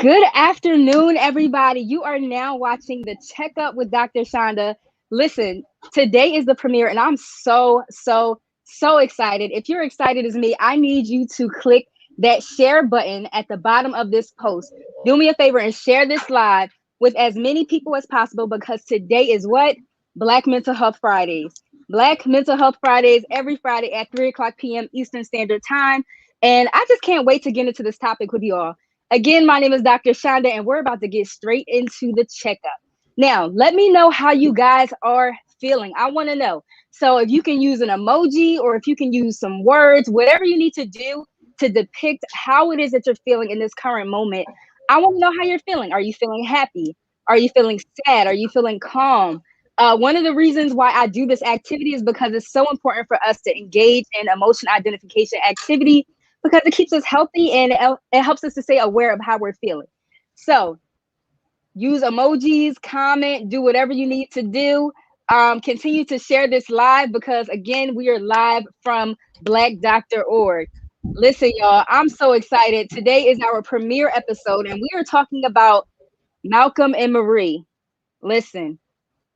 Good afternoon, everybody. You are now watching the Checkup with Dr. Chanda. Listen, today is the premiere, and I'm so excited. If you're excited as me, I need you to click that share button at the bottom of this post. Do me a favor and share this live with as many people as possible because today is what? Black Mental Health Fridays. Black Mental Health Fridays every Friday at 3 o'clock p.m. Eastern Standard Time. And I just can't wait to get into this topic with you all. Again, my name is Dr. Chanda, and we're about to get straight into the checkup. Now, let me know how you guys are feeling. I want to know. So if you can use an emoji or if you can use some words, whatever you need to do to depict how it is that you're feeling in this current moment, I want to know how you're feeling. Are you feeling happy? Are you feeling sad? Are you feeling calm? One of the reasons why I do this activity is because it's so important for us to engage in emotion identification activity because it keeps us healthy and it helps us to stay aware of how we're feeling. So use emojis, comment, do whatever you need to do. Continue to share this live because, again, we are live from BlackDoctor.org. Listen, y'all, I'm so excited. Today is our premiere episode, and we are talking about Malcolm and Marie. Listen,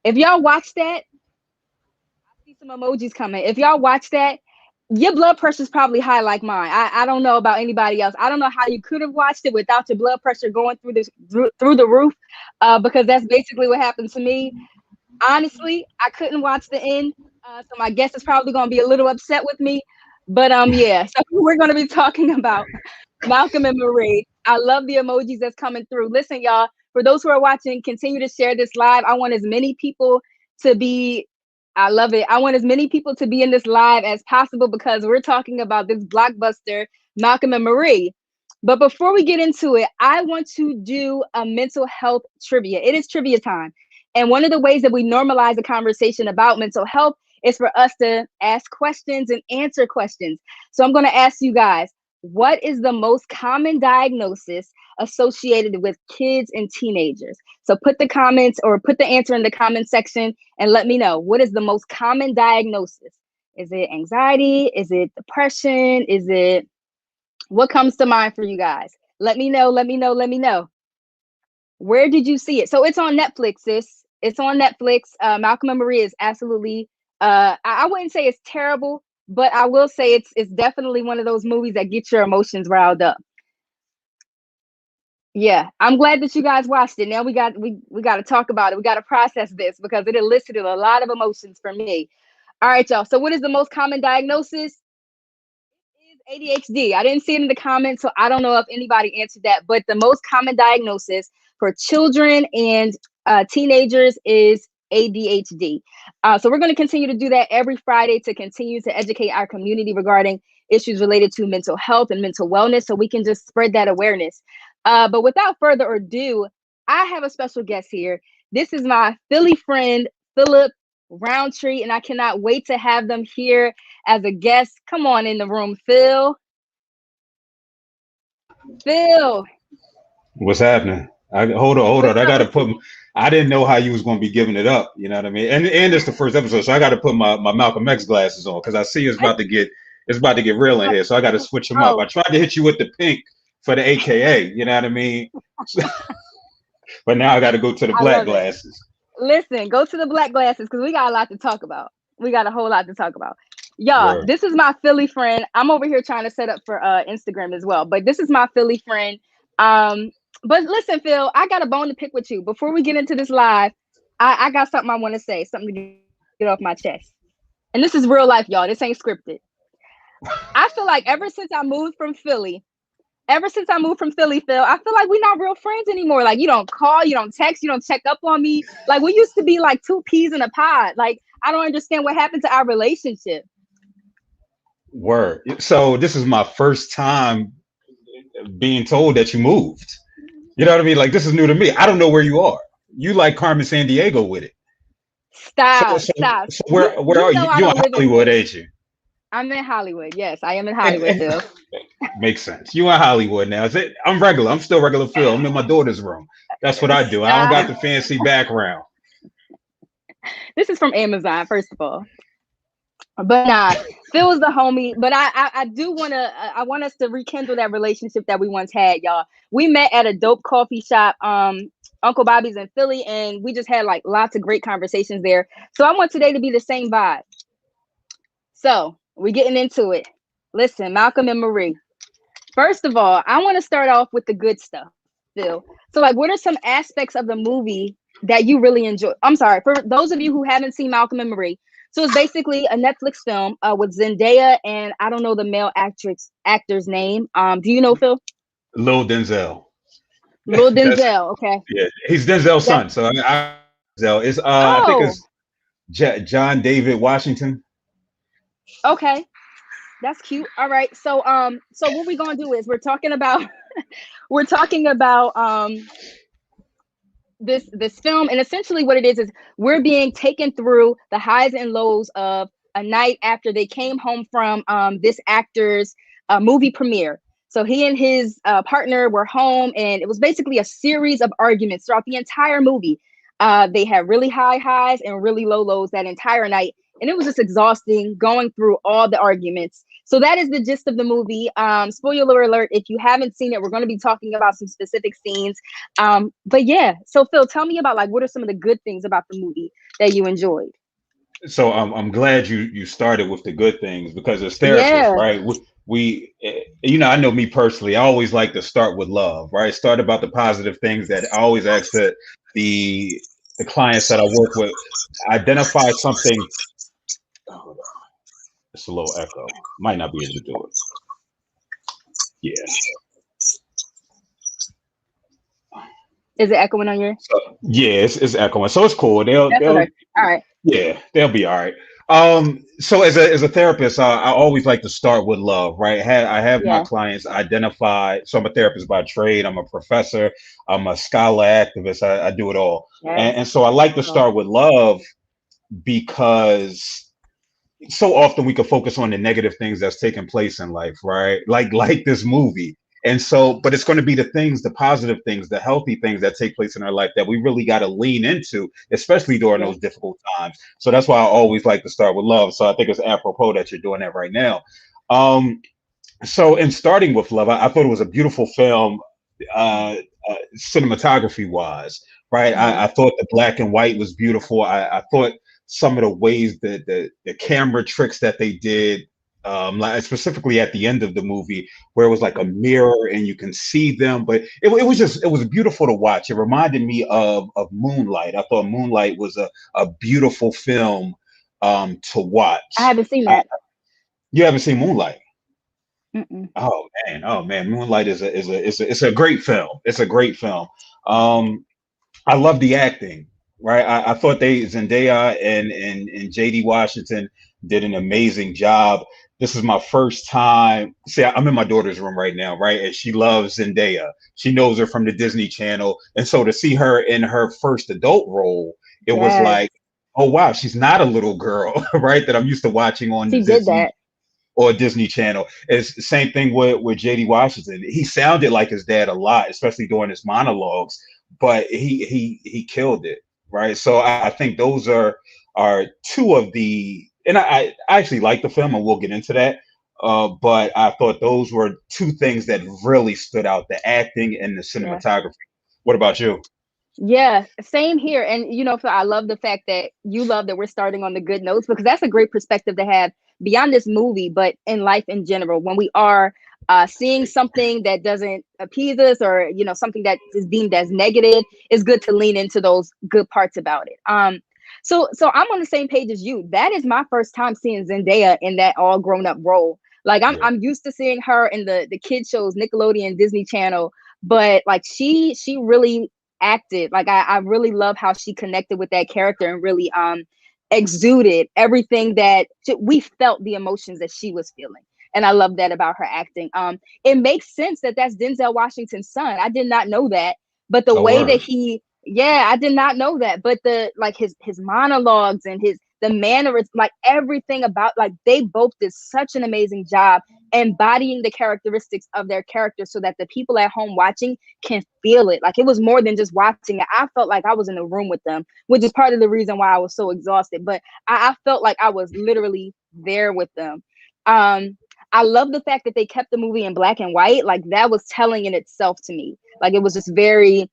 if y'all watch that, I see some emojis coming. If y'all watch that, your blood pressure is probably high like mine. I don't know about anybody else. I don't know how you could have watched it without your blood pressure going through the roof, because that's basically what happened to me. Honestly, I couldn't watch the end, so my guest is probably going to be a little upset with me. But yeah, so we're going to be talking about Malcolm and Marie. I love the emojis that's coming through. Listen, y'all, for those who are watching, continue to share this live. I want as many people to be I love it. I want as many people to be in this live as possible because we're talking about this blockbuster, Malcolm and Marie. But before we get into it, I want to do a mental health trivia. It is trivia time. And one of the ways that we normalize a conversation about mental health is for us to ask questions and answer questions. So I'm going to ask you guys, what is the most common diagnosis associated with kids and teenagers? So put the comments or put the answer in the comment section and let me know, what is the most common diagnosis? Is it anxiety? Is it depression? Is it what comes to mind for you guys? Let me know. Where did you see it? So it's on Netflix, sis. It's on Netflix. Malcolm and Marie is absolutely I wouldn't say it's terrible, but I will say it's definitely one of those movies that get your emotions riled up. Yeah, I'm glad that you guys watched it. Now we got to talk about it. We got to process this because it elicited a lot of emotions for me. All right, y'all. So what is the most common diagnosis? It is ADHD. I didn't see it in the comments, so I don't know if anybody answered that. But the most common diagnosis for children and teenagers is ADHD. So we're going to continue to do that every Friday to continue to educate our community regarding issues related to mental health and mental wellness so we can just spread that awareness. But without further ado, I have a special guest here. This is my Philly friend, Philip Roundtree, and I cannot wait to have them here as a guest. Come on in the room, Phil. Phil. What's happening? Hold on. I gotta put. I didn't know how you was gonna be giving it up. You know what I mean? And it's the first episode, so I got to put my Malcolm X glasses on because I see it's about to get real in here. So I got to switch them up. I tried to hit you with the pink for the AKA. You know what I mean? But now I got to go to the black glasses. Listen, go to the black glasses because we got a lot to talk about. We got a whole lot to talk about. Y'all, This is my Philly friend. I'm over here trying to set up for Instagram as well, but this is my Philly friend. But listen, Phil, I got a bone to pick with you. Before we get into this live, I got something I want to say, something to get off my chest. And this is real life, y'all. This ain't scripted. I feel like ever since I moved from Philly, Phil, I feel like we're not real friends anymore. Like, you don't call, you don't text, you don't check up on me. Like, we used to be like two peas in a pod. Like, I don't understand what happened to our relationship. Word. So this is my first time being told that you moved. You know what I mean? Like, this is new to me. I don't know where you are. You like Carmen Sandiego with it. Stop. So where are you? You're in Hollywood, ain't you? I'm in Hollywood. Yes, I am in Hollywood, Phil. Makes sense. You in Hollywood now. I'm regular. I'm still regular Phil. I'm in my daughter's room. That's what I do. I don't got the fancy background. This is from Amazon, first of all. But nah, Phil was the homie. But I do wanna I want us to rekindle that relationship that we once had, y'all. We met at a dope coffee shop, Uncle Bobby's in Philly, and we just had like lots of great conversations there. So I want today to be the same vibe. So we're getting into it. Listen, Malcolm and Marie. First of all, I want to start off with the good stuff, Phil. So, like, what are some aspects of the movie that you really enjoy? I'm sorry, for those of you who haven't seen Malcolm and Marie. So it's basically a Netflix film with Zendaya and I don't know the male actor's name. Do you know Phil? Lil Denzel. Lil That's Denzel. Okay, yeah. He's Denzel's that's son. So Denzel is I think oh it's John David Washington. okay, that's cute. All right, so what we're gonna do is we're talking about we're talking about this film, and essentially what it is we're being taken through the highs and lows of a night after they came home from this actor's movie premiere. So he and his partner were home, and it was basically a series of arguments throughout the entire movie. They had really high highs and really low lows that entire night, and it was just exhausting going through all the arguments. So that is the gist of the movie. Spoiler alert, if you haven't seen it, we're going to be talking about some specific scenes. But yeah, so Phil, tell me about like what are some of the good things about the movie that you enjoyed? So I'm glad you started with the good things because as therapists, Yeah, right? I know me personally. I always like to start with love, right? Start about the positive things that I always ask the the clients that I work with identify something. Hold on, it's a little echo. Might not be able to do it. Yeah. is it echoing on your? So yeah, it's echoing. So it's cool. They'll That's they'll okay. All right. Yeah, they'll be all right. So as a therapist, I always like to start with love, right? I have my Yeah. clients identify. So I'm a therapist by trade. I'm a professor. I'm a scholar activist. I do it all, Yes. and so I like to Oh, start with love because so often we could focus on the negative things that's taking place in life, right? Like this movie. And so, but it's going to be the things, the positive things, the healthy things that take place in our life that we really got to lean into, especially during yeah. those difficult times. So that's why I always like to start with love. So I think it's apropos that you're doing that right now. Um, so in starting with love, I thought it was a beautiful film, uh, cinematography wise, right? Hmm. I thought the black and white was beautiful. I thought some of the ways that the camera tricks that they did, like specifically at the end of the movie, where it was like a mirror and you can see them, but it was just it was beautiful to watch. It reminded me of Moonlight. I thought Moonlight was a beautiful film to I watch. haven't seen Uh, that. you haven't seen Moonlight? Mm-mm. Oh man, Moonlight is a great film. It's a great film. Um, I love the acting, right? I thought they Zendaya and JD Washington did an amazing job. This is my first time. See, I'm in my daughter's room right now, right? And she loves Zendaya. She knows her from the Disney Channel. And so to see her in her first adult role, it was Yes, like, oh wow, she's not a little girl, right? That I'm used to watching on the she did Disney that. or Disney Channel. It's the same thing with JD Washington. He sounded like his dad a lot, especially during his monologues, but he killed it, right? So I think those are two of the and I actually like the film and we'll get into that. But I thought those were two things that really stood out, the acting and the Yeah. cinematography. What about you? Yeah, same here. And Phil, I love the fact that you love that we're starting on the good notes because that's a great perspective to have beyond this movie, but in life in general. When we are seeing something that doesn't appease us, or something that is deemed as negative, it's good to lean into those good parts about it. So I'm on the same page as you. That is my first time seeing Zendaya in that all grown up role. Like Yeah. I'm used to seeing her in the kid shows, Nickelodeon, Disney Channel, but like she really acted. Like I really love how she connected with that character and really exuded everything that we felt, the emotions that she was feeling. And I love that about her acting. It makes sense that that's Denzel Washington's son. I did not know that, but the Oh, way that word. yeah, I did not know that. But the like his monologues and the mannerisms, like everything about, like they both did such an amazing job embodying the characteristics of their characters so that the people at home watching can feel it. Like it was more than just watching it. I felt like I was in a room with them, which is part of the reason why I was so exhausted. But I felt like I was literally there with them. I love the fact that they kept the movie in black and white. Like that was telling in itself to me. Like it was just very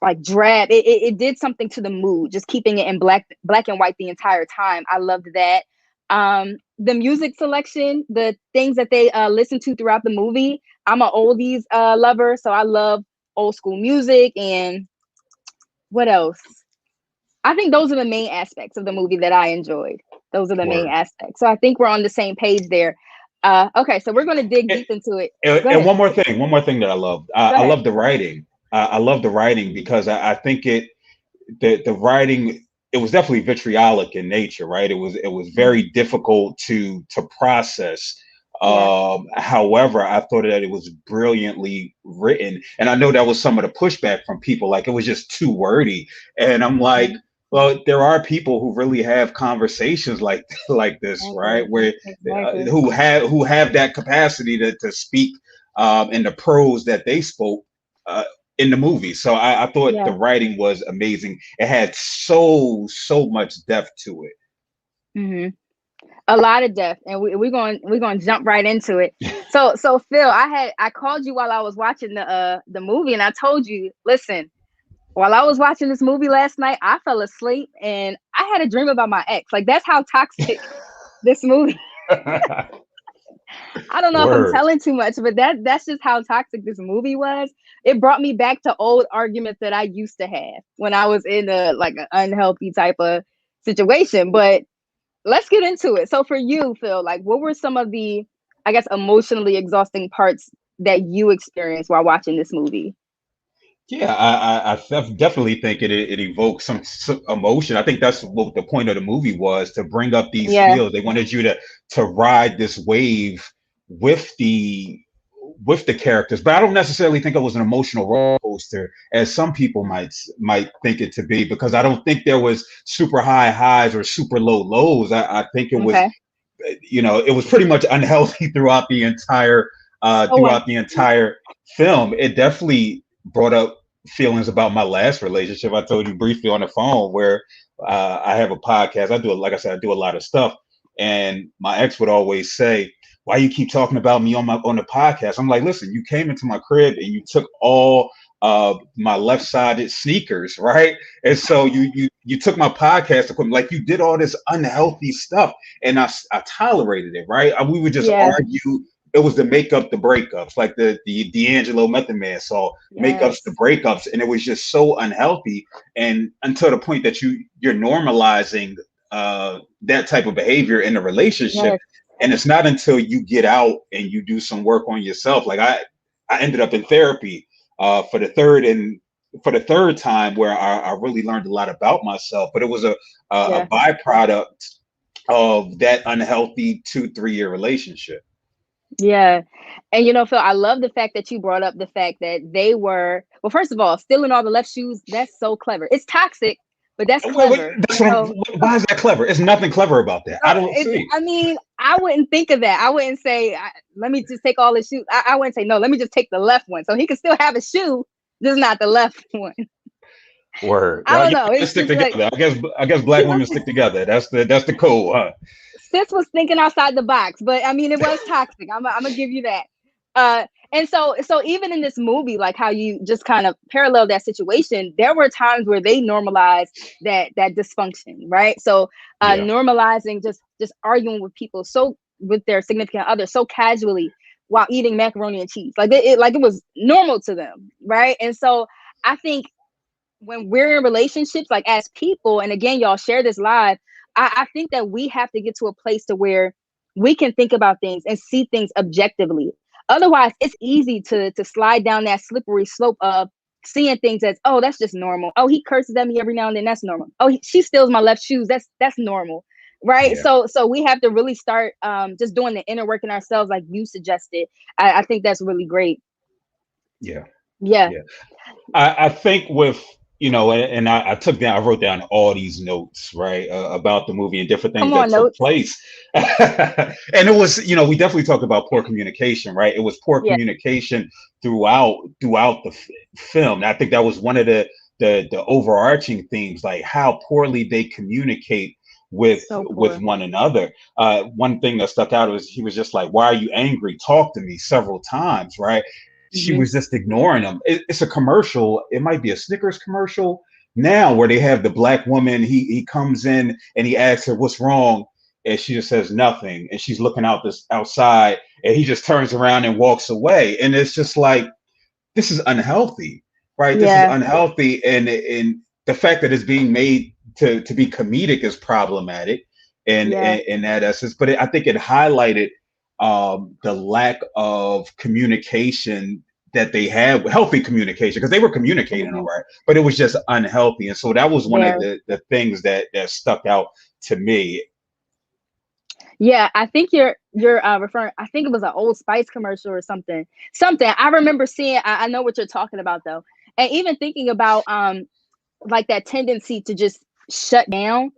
like drab. It did something to the mood, just keeping it in black and white the entire time. I loved that. The music selection, the things that they listened to throughout the movie. I'm an oldies lover, so I love old school music. And what else? I think those are the main aspects of the movie that I enjoyed. Those are the main Word. aspects. So I think we're on the same page there. Okay, so we're going to dig deep into it. Go And ahead. one more thing that I loved. Go I ahead. love the writing. I love the writing because I think the writing, it was definitely vitriolic in nature, right? It was very difficult to process. Yeah. However, I thought that it was brilliantly written, and I know that was some of the pushback from people, like it was just too wordy. And I'm like, well, there are people who really have conversations like like this, right? Where Exactly. who have that capacity to speak in the prose that they spoke. In the movie. So I thought the Yeah. writing was amazing. It had so much depth to Hmm. A lot of depth, and we're going to jump right into it. So Phil, I called you while I was watching the movie, and I told you, listen, while I was watching this movie last night, I fell asleep and I had a dream about my ex. Like that's how toxic this movie. it. I don't know if I'm Word. telling too much, but that's just how toxic this movie was. It brought me back to old arguments that I used to have when I was in a like an unhealthy type of situation. But let's get into it. So for you, Phil, like what were some of the, I guess, emotionally exhausting parts that you experienced while watching this movie? Yeah, I definitely think it evokes some emotion. I think that's what the point of the movie was, to bring up these Yeah. feels. They wanted you to ride this wave with the characters, but I don't necessarily think it was an emotional roller coaster as some people might think it to be, because I don't think there was super high highs or super low lows. I think it was, Okay. it was pretty much unhealthy Oh well. throughout the entire film. It definitely brought up feelings about my last relationship. I told you briefly on the phone where I have a podcast. Like I said, I do a lot of stuff, and my ex would always say, "Why you keep talking about me on the podcast?" I'm like, "Listen, you came into my crib and you took all my left-sided sneakers, right? And so you took my podcast equipment, like you did all this unhealthy stuff, and I tolerated it, right? We would just Yeah. argue. It was to make up the breakups, like the D'Angelo Method Man song, makeups the Yes. breakups, and it was just so unhealthy. And until the point that you're normalizing that type of behavior in a relationship, Yes. and it's not until you get out and you do some work on yourself. Like I ended up in therapy for the third time, where I really learned a lot about myself. But it was a Yeah. byproduct of that unhealthy 2-3 year relationship. Yeah. And Phil, I love the fact that you brought up the fact that they were, well, first of all, stealing all the left shoes. That's so clever. It's toxic, but that's clever. So, Why is that clever? It's nothing clever about that. I don't see. I mean, I wouldn't think of that. I wouldn't say, let me just take all the shoes. I wouldn't say, no, let me just take the left one. So he can still have a shoe, just not the left one. Word. I don't Yeah, know. let's It's stick just like, together. I guess black women stick together. That's the code, huh? sis was thinking outside the box, but I mean, it was toxic. I'm gonna give you that. And so even in this movie, like how you just kind of parallel that situation, there were times where they normalized that dysfunction, right? So Yeah. normalizing just arguing with people, so with their significant other, so casually while eating macaroni and cheese, like like it was normal to them, right? And so I think when we're in relationships, like as people, and again, y'all share this live, I think that we have to get to a place to where we can think about things and see things objectively. Otherwise, it's easy to slide down that slippery slope of seeing things as, oh, that's just normal. Oh, he curses at me every now and then. That's normal. Oh, she steals my left shoes. That's normal, right? Yeah. So we have to really start just doing the inner work in ourselves, like you suggested. I think that's really great. Yeah. Yeah. Yeah. I think with and I wrote down all these notes, right, about the movie and different things Come that on, took notes. place. And it was, we definitely talked about poor communication, right? It was poor Yeah. communication throughout the film. And I think that was one of the overarching themes, like how poorly they communicate So with poor. one another. One thing that stuck out was he was just like, "Why are you angry? Talk to me," several times, right? She Hmm. was just ignoring him. It's a commercial. It might be a Snickers commercial now where they have the black woman. He comes in and he asks her what's wrong, and she just says nothing, and she's looking out this outside, and he just turns around and walks away, and it's just like, this is unhealthy, right? This is Yeah. unhealthy, and the fact that it's being made to be comedic is problematic, and Yeah. in that essence. But I think it highlighted the lack of communication that they had, healthy communication, because they were communicating all Hmm. right, but it was just unhealthy, and so that was one of Very. the things that stuck out to me. Yeah, I think you're referring. I think it was an Old Spice commercial or something. Something I remember seeing. I know what you're talking about though, and even thinking about like that tendency to just shut down.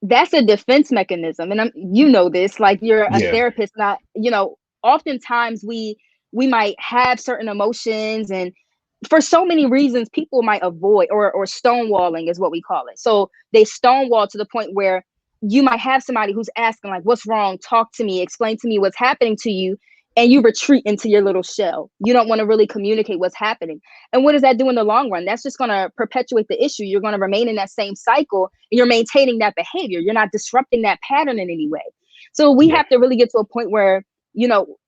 That's a defense mechanism, and you know this. Like you're a Yeah, therapist, not oftentimes we might have certain emotions, and for so many reasons, people might avoid or stonewalling is what we call it. So they stonewall to the point where you might have somebody who's asking like, "What's wrong? Talk to me. Explain to me what's happening to you." And you retreat into your little shell. You don't want to really communicate what's happening. And what does that do in the long run? That's just going to perpetuate the issue. You're going to remain in that same cycle. And you're maintaining that behavior. You're not disrupting that pattern in any way. So we yeah, have to really get to a point where, you know,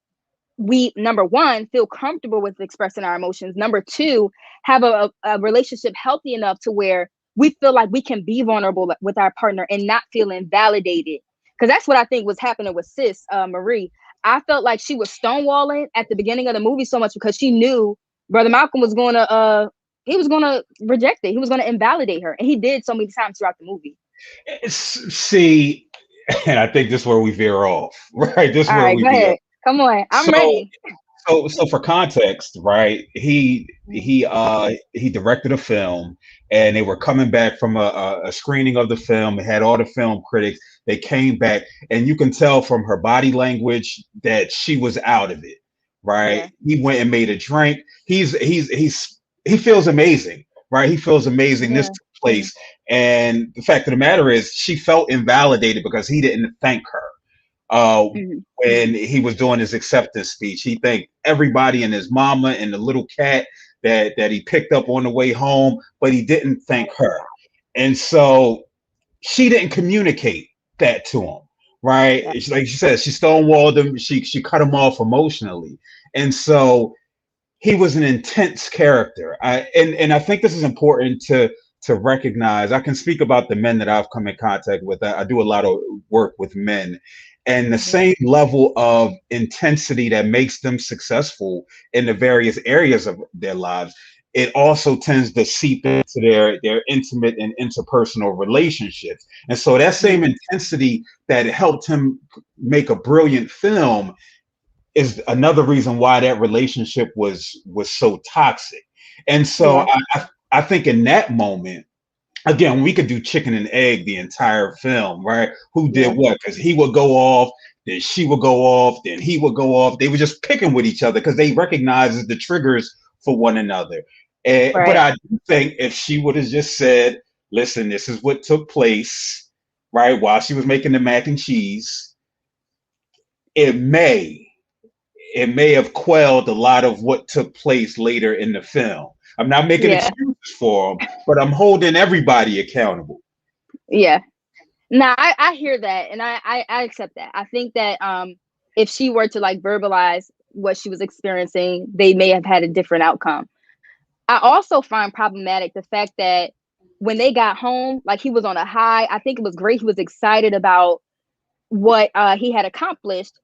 we, number one, feel comfortable with expressing our emotions. Number two, have a relationship healthy enough to where we feel like we can be vulnerable with our partner and not feel invalidated. Because that's what I think was happening with sis Marie. I felt like she was stonewalling at the beginning of the movie so much because she knew Brother Malcolm was going to he was going to reject it. He was going to invalidate her, and he did so many times throughout the movie. see, and I think this is where we veer off, right? This is All where right, we go veer. ahead. Come on, I'm So ready. so for context, right? He directed a film, and they were coming back from a screening of the film. It had all the film critics. They came back, and you can tell from her body language that she was out of it, right? Yeah, He went and made a drink. He feels amazing, right? He feels amazing. This yeah. took place, and the fact of the matter is, she felt invalidated because he didn't thank her uh, Mhm. when he was doing his acceptance speech. He thanked everybody and his mama and the little cat that he picked up on the way home, but he didn't thank her. And so she didn't communicate that to him, right? Yeah. Like she said, she stonewalled him. She cut him off emotionally, and so he was an intense character. And I think this is important to recognize. I can speak about the men that I've come in contact with. I do a lot of work with men, and the Mhm. same level of intensity that makes them successful in the various areas of their lives, it also tends to seep into their intimate and interpersonal relationships. And so that same Mhm. intensity that helped him make a brilliant film is another reason why that relationship was so toxic. And so Yeah. I think in that moment, again, we could do chicken and egg the entire film, right? Who did Yeah. what? Because he would go off, then she would go off, then he would go off. They were just picking with each other because they recognized the triggers for one another. But Right. I do think if she would have just said, "Listen, this is what took place," right, while she was making the mac and cheese, it may have quelled a lot of what took place later in the film. I'm not making Yeah. excuses for them, but I'm holding everybody accountable. Yeah. Now I hear that, and I accept that. I think that if she were to like verbalize what she was experiencing, they may have had a different outcome. I also find problematic the fact that when they got home, like he was on a high. I think it was great. He was excited about what he had accomplished,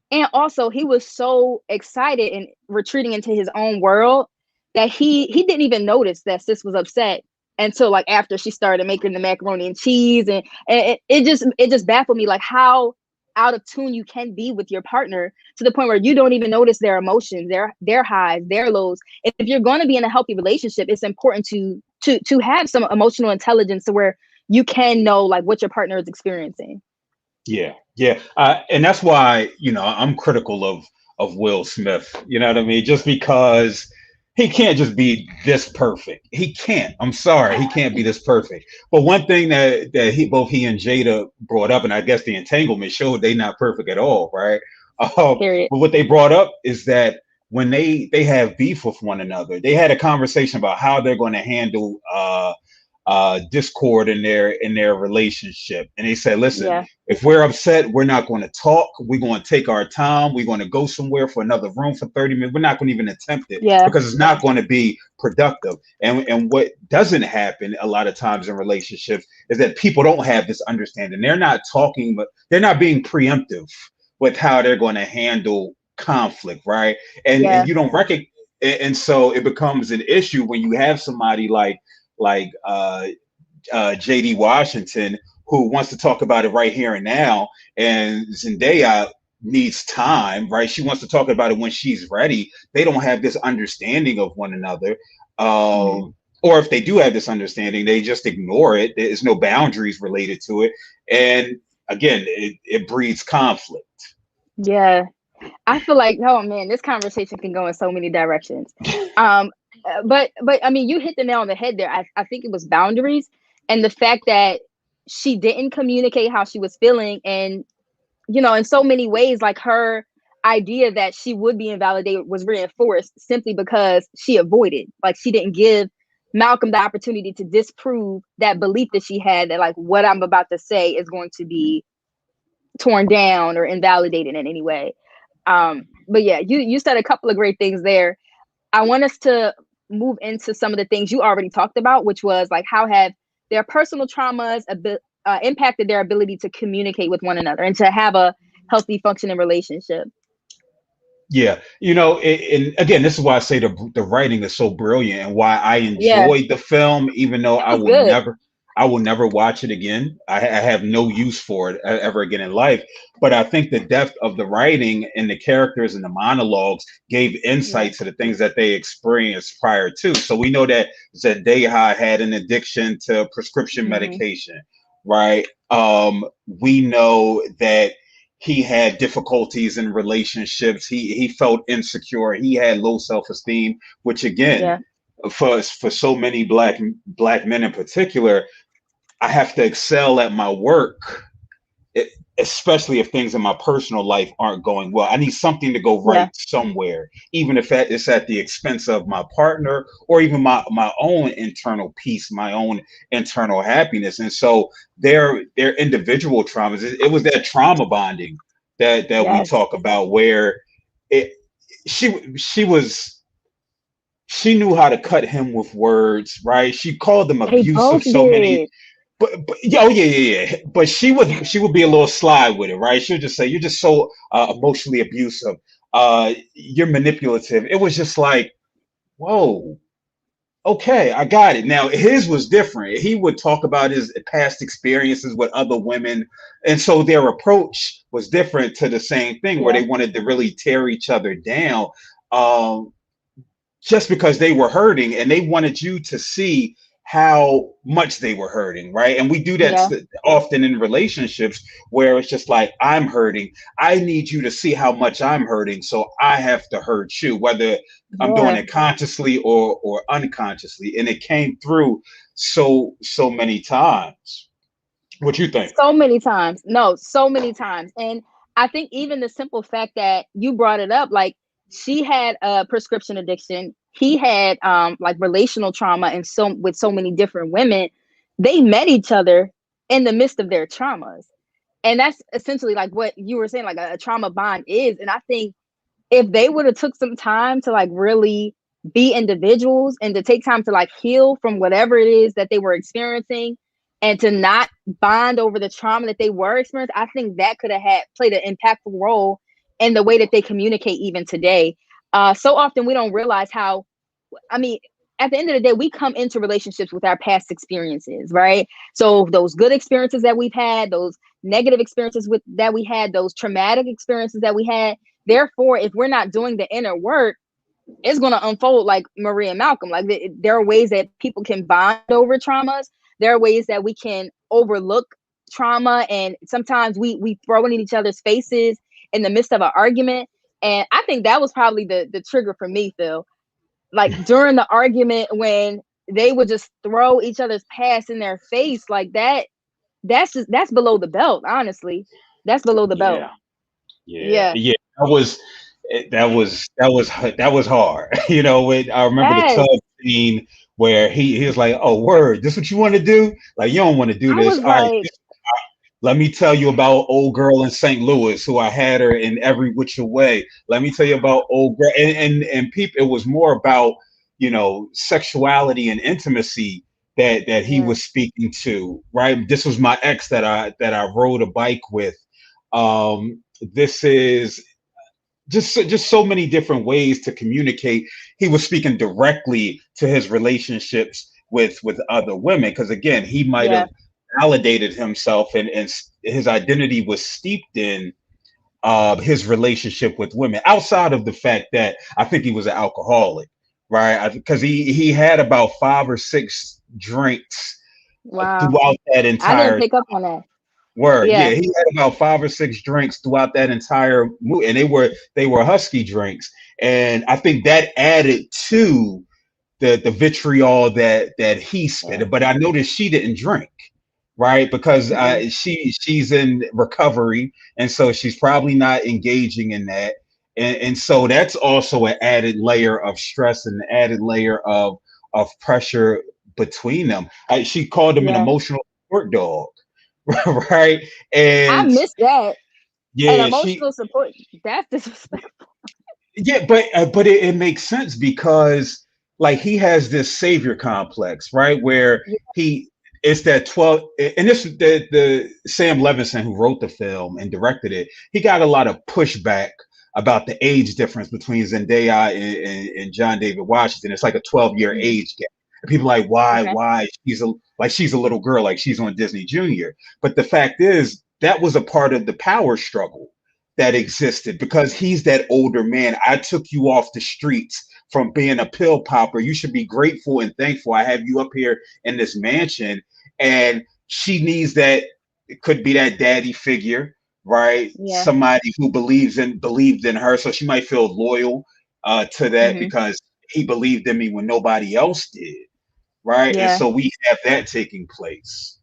and also he was so excited and retreating into his own world that he didn't even notice that sis was upset until like after she started making the macaroni and cheese, and it just baffled me like how out of tune you can be with your partner to the point where you don't even notice their emotions, their highs, their lows. If you're going to be in a healthy relationship, it's important to have some emotional intelligence to where you can know like what your partner is experiencing. Yeah, yeah, and that's why I'm critical of Will Smith. You know what I mean? Just because he can't just be this perfect. He can't. I'm sorry, he can't be this perfect. But one thing that he and Jada brought up, and I guess the entanglement showed they not perfect at all, right? Period. But what they brought up is that when they have beef with one another, they had a conversation about how they're going to handle discord in their relationship, and they said, listen, Yeah. if we're upset, we're not going to talk. We're going to take our time. We're going to go somewhere for another room for 30 minutes. We're not going to even attempt it Yeah. because it's not going to be productive. And what doesn't happen a lot of times in relationships is that people don't have this understanding. They're not talking, but they're not being preemptive with how they're going to handle conflict, right? And Yeah. you don't recognize, and so it becomes an issue when you have somebody like JD Washington, who wants to talk about it right here and now, and Zendaya needs time, right? She wants to talk about it when she's ready. They don't have this understanding of one another. Mhm. Or if they do have this understanding, they just ignore it. There's no boundaries related to it. And again, it breeds conflict. Yeah. I feel like, oh man, this conversation can go in so many directions. Um, but I mean, you hit the nail on the head there. I think it was boundaries and the fact that she didn't communicate how she was feeling, and in so many ways, like her idea that she would be invalidated was reinforced simply because she avoided, like she didn't give Malcolm the opportunity to disprove that belief that she had, that like what I'm about to say is going to be torn down or invalidated in any way. But yeah, you said a couple of great things there. I want us to move into some of the things you already talked about, which was like how have their personal traumas impacted their ability to communicate with one another and to have a healthy functioning relationship. Yeah, and again, this is why I say the writing is so brilliant and why I Yeah, enjoyed the film, even though it was good. I will never watch it again. I have no use for it ever again in life. But I think the depth of the writing and the characters and the monologues gave Yeah, insight to the things that they experienced prior to. So we know that Zendaya had an addiction to prescription hmm, medication, right? We know that he had difficulties in relationships. He felt insecure. He had low self esteem, which again, yeah, for so many black men in particular, I have to excel at my work, it, especially if things in my personal life aren't going well. I need something to go yeah, right somewhere, even if it's at the expense of my partner or even my own internal peace, my own internal happiness. And so their individual traumas, it was that trauma bonding that we yes. talk about, where it she she knew how to cut him with words, right? She called him They abusive both so many, did. but yeah, oh yeah. But she would be a little sly with it, right? She would just say, "You're just so emotionally abusive. You're manipulative." It was just like, whoa, okay, I got it. Now his was different. He would talk about his past experiences with other women, and so their approach was different to the same thing, where Yeah, they wanted to really tear each other down. Um, just because they were hurting and they wanted you to see how much they were hurting, right? And we do that yeah, often in relationships where it's just like, I'm hurting. I need you to see how much I'm hurting. So I have to hurt you, whether I'm doing yeah. it consciously or unconsciously. And it came through so many times. What you think? So many times. No, so many times. And I think even the simple fact that you brought it up, like she had a prescription addiction, he had like relational trauma and so with so many different women, they met each other in the midst of their traumas. And that's essentially like what you were saying, like a trauma bond is. And I think if they would have took some time to like really be individuals and to take time to like heal from whatever it is that they were experiencing and to not bond over the trauma that they were experiencing, I think that could have had played an impactful role in the way that they communicate even today. So often we don't realize how, I mean, at the end of the day, we come into relationships with our past experiences, right? So those good experiences that we've had, those negative experiences with that we had, those traumatic experiences that we had. Therefore, if we're not doing the inner work, it's going to unfold like Marie and Malcolm. Like there are ways that people can bond over traumas. There are ways that we can overlook trauma, and sometimes we throw it in each other's faces in the midst of an argument. And I think that was probably the trigger for me, Phil. like during the argument when they would just throw each other's past in their face like that. That's below the belt, honestly. That's below the belt. Yeah, yeah, Yeah. yeah. That was hard. I remember the Yes. tub scene where he was like, "Oh, word, this what you want to do? Like, you don't want to do I this? was All right, like, let me tell you about old girl in St. Louis who I had her in every which way. Let me tell you about old girl and people. It was more about sexuality and intimacy that he yeah, was speaking to. Right. This was my ex that I rode a bike with. This is just so many different ways to communicate. He was speaking directly to his relationships with other women because again he might yeah, have validated himself and his identity was steeped in his relationship with women outside of the fact that I think he was an alcoholic, right? Because he had about 5 or 6 drinks wow. throughout that I didn't entire pick up on that. word. Yeah, Yeah, he had about 5 or 6 drinks throughout that entire movie, and they were husky drinks, and I think that added to the vitriol that he spit. But I noticed she didn't drink, right? Because mm-mm. she's in recovery, and so she's probably not engaging in that, and so that's also an added layer of stress and an added layer of pressure between them. She called him an Yeah. emotional support dog, right? I And missed that. And yeah, emotional support. That's disrespectful. yeah, but it makes sense because like he has this savior complex, right? Where Yeah. he it's that 12 and this the Sam Levinson who wrote the film and directed it, he got a lot of pushback about the age difference between Zendaya and John David Washington. It's like a 12-year Mhm. age gap. And people are like, why, Okay. why? She's a little girl, like she's on Disney Junior. But the fact is, that was a part of the power struggle that existed because he's that older man. I took you off the streets from being a pill popper. You should be grateful and thankful. I have you up here in this mansion. And she needs that, it could be that daddy figure, right? Yeah. Somebody who believed in her. So she might feel loyal to that Hmm. because he believed in me when nobody else did. Right. And Yeah. so we have that taking place.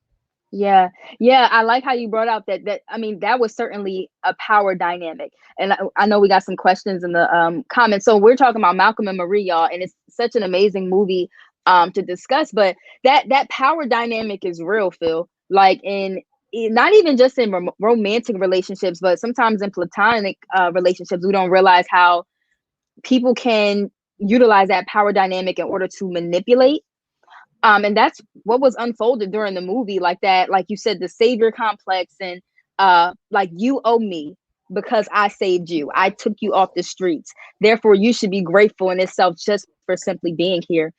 Yeah. Yeah. I like how you brought out that I mean, that was certainly a power dynamic. And I know we got some questions in the comments. So we're talking about Malcolm and Marie, y'all, and it's such an amazing movie to discuss. But that power dynamic is real, Phil. Like not even just in romantic relationships, but sometimes in platonic relationships, we don't realize how people can utilize that power dynamic in order to manipulate. And that's what was unfolded during the movie, like that, like you said, the savior complex, and like, you owe me because I saved you. I took you off the streets. Therefore, you should be grateful in itself just for simply being here.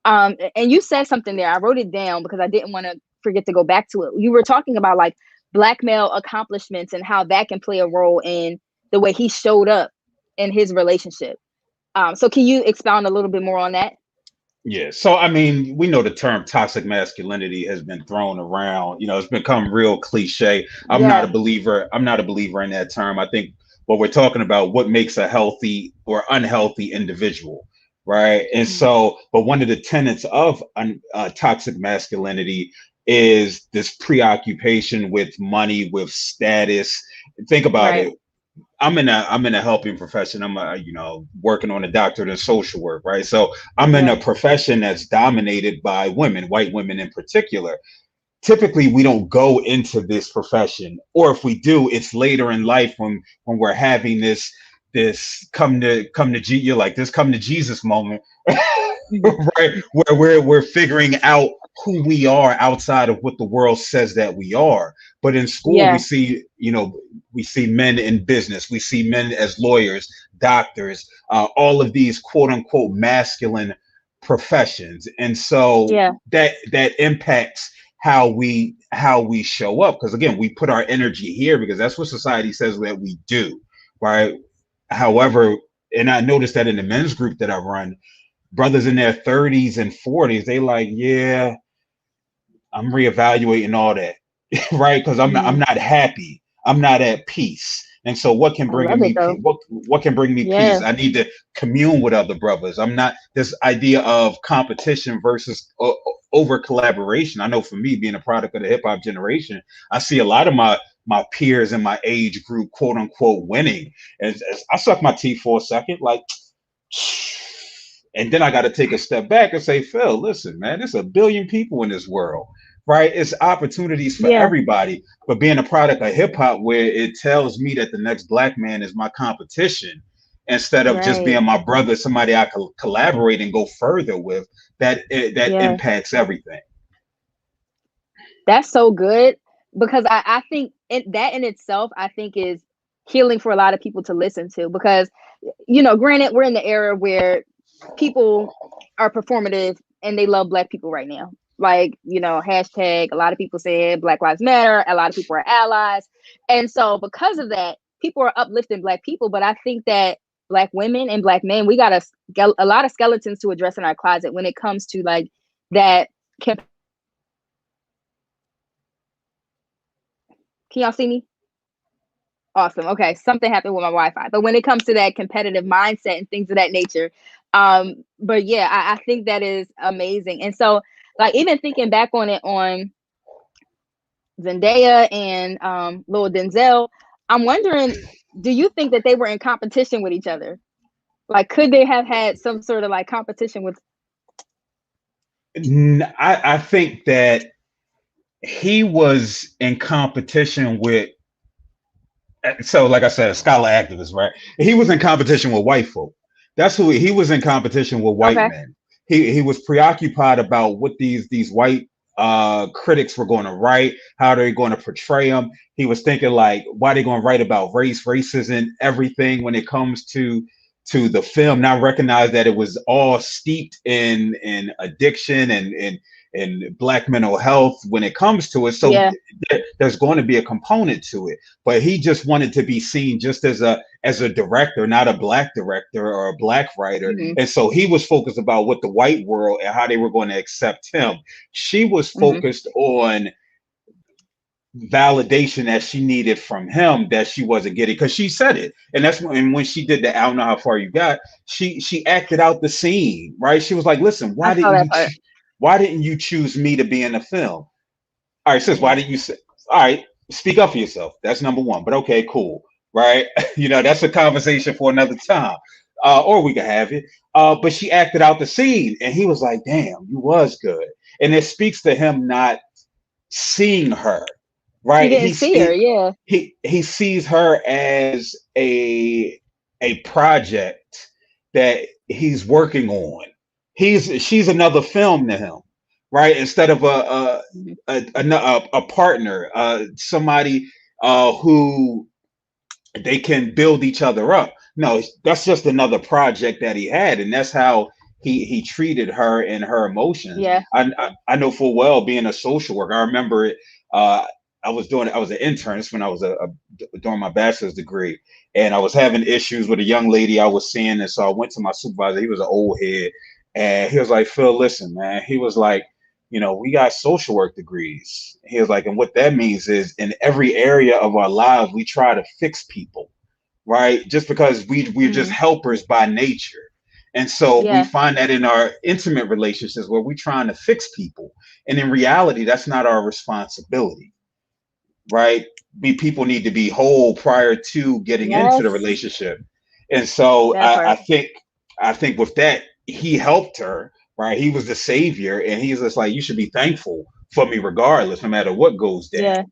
And you said something there. I wrote it down because I didn't want to forget to go back to it. You were talking about like black male accomplishments and how that can play a role in the way he showed up in his relationship. So can you expound a little bit more on that? Yeah. So, I mean, we know the term toxic masculinity has been thrown around. It's become real cliche. I'm not a Yeah. believer. I'm not a believer in that term. I think what we're talking about, what makes a healthy or unhealthy individual, right? And Mhm. so, but one of the tenets of toxic masculinity is this preoccupation with money, with status. Think about Right. it. I'm in a helping profession. I'm working on a doctorate in social work, right? So I'm in Yeah. a profession that's dominated by women, white women in particular. Typically, we don't go into this profession, or if we do, it's later in life when we're having this you're like this come to Jesus moment, Mhm. right? Where we're figuring out who we are outside of what the world says that we are. But in school, we Yeah. see, we see men in business, we see men as lawyers, doctors, all of these quote unquote masculine professions, and so Yeah. that impacts how we show up. Because again, we put our energy here because that's what society says that we do, right? However, and I noticed that in the men's group that I run, brothers in their 30s and 40s, they like, yeah, I'm reevaluating all that, right? Because I'm Mhm. not happy. I'm not at peace. And so what can I bring love it me though. what can bring me Yeah, peace? I need to commune with other brothers. I'm not this idea of competition versus over collaboration. I know for me, being a product of the hip hop generation, I see a lot of my peers in my age group, quote unquote, winning. And I suck my teeth for a second, like, and then I got to take a step back and say, Phil, listen, man, there's a billion people in this world, right? It's opportunities for yeah, everybody. But being a product of hip hop, where it tells me that the next black man is my competition, instead of just right. being my brother, somebody I can collaborate and go further with, that Yeah, impacts everything. that's so good because I think that in itself, I think is healing for a lot of people to listen to because, granted, we're in the era where people are performative and they love black people right now. Like, hashtag, a lot of people said Black Lives Matter, a lot of people are allies. And so because of that, people are uplifting black people. But I think that black women and black men, we got a lot of skeletons to address in our closet when it comes to like that. Can y'all see me? Awesome. Okay. Something happened with my Wi-Fi. But when it comes to that competitive mindset and things of that nature, but yeah, I think that is amazing. And so, like, even thinking back on it on Zendaya and Lil Denzel, I'm wondering, do you think that they were in competition with each other? Like, could they have had some sort of like competition with? I think that he was in competition with, so like I said, a scholar activist, right? He was in competition with white folk. That's who he was in competition with, white Okay. men. He was preoccupied about what these white critics were going to write, how they're going to portray them. He was thinking like, why they going to write about race? Race isn't everything when it comes to the film. Now recognize that it was all steeped in addiction and black mental health when it comes to it. So Yeah. there's going to be a component to it, but he just wanted to be seen just as a director, not a black director or a black writer. Hmm. And so he was focused about what the white world and how they were going to accept him. She was Hmm. focused on validation that she needed from him that she wasn't getting, because she said it. And that's when she did the I don't know how far you got, she acted out the scene, right? She was like, listen, I saw that part. why didn't you choose me to be in the film? All right, sis, why Yeah. didn't you say, all right, speak up for yourself. That's number one. But okay, cool. Right. That's a conversation for another time. Or we could have it. But she acted out the scene and he was like, damn, you was good. And it speaks to him not seeing her. He Right. didn't see her. Yeah. He sees her as a project that he's working on. She's another film to him, right? Instead of Mhm. a partner, somebody who they can build each other up. No, that's just another project that he had, and that's how he treated her and her emotions. Yeah. I know full well, being a social worker. I remember it. Uh, I was an intern. That's when I was doing my bachelor's degree, and I was having issues with a young lady I was seeing, and so I went to my supervisor. He was an old head, and he was like, Phil, listen, man. He was like, we got social work degrees. He was like, and what that means is in every area of our lives, we try to fix people, right? Just because we're just Hmm. helpers by nature. And so we Yeah. find that in our intimate relationships where we're trying to fix people. And in reality, that's not our responsibility, right? People need to be whole prior to getting into the Yes. relationship. And so That part. I think with that, he helped her, right? He was the savior, and he's just like, you should be thankful for me regardless, no matter what goes down. Yeah.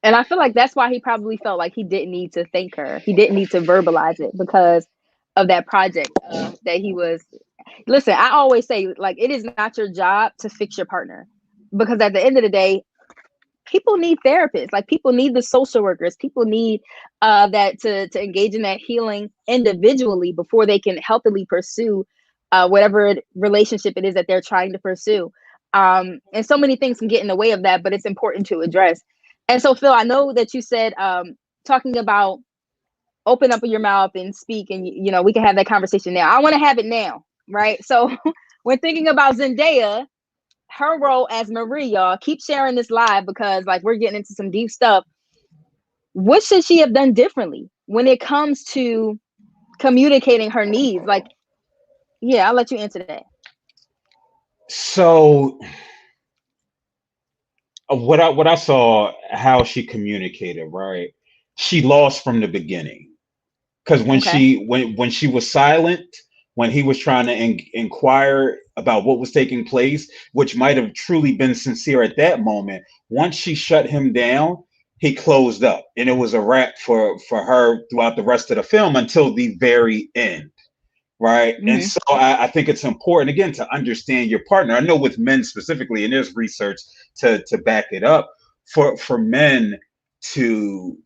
And I feel like that's why he probably felt like he didn't need to thank her. He didn't need to verbalize it because of that project that he was. Listen, I always say, like, it is not your job to fix your partner because at the end of the day, people need therapists. Like, people need the social workers. People need that to engage in that healing individually before they can healthily pursue whatever relationship it is that they're trying to pursue. And so many things can get in the way of that, but it's important to address. And so, Phil, I know that you said talking about open up your mouth and speak, and we can have that conversation now. I want to have it now, right? So, when thinking about Zendaya, her role as Marie, y'all keep sharing this live because like we're getting into some deep stuff. what should she have done differently when it comes to communicating her needs? Like, yeah, I'll let you answer that. So what I saw how she communicated, right? She lost from the beginning because Okay. when she was silent, when he was trying to inquire about what was taking place, which might have truly been sincere at that moment, once she shut him down, he closed up, and it was a wrap for her throughout the rest of the film until the very end. Right. And Mm-hmm. so I think it's important again to understand your partner. I know with men specifically, and there's research to back it up, for men to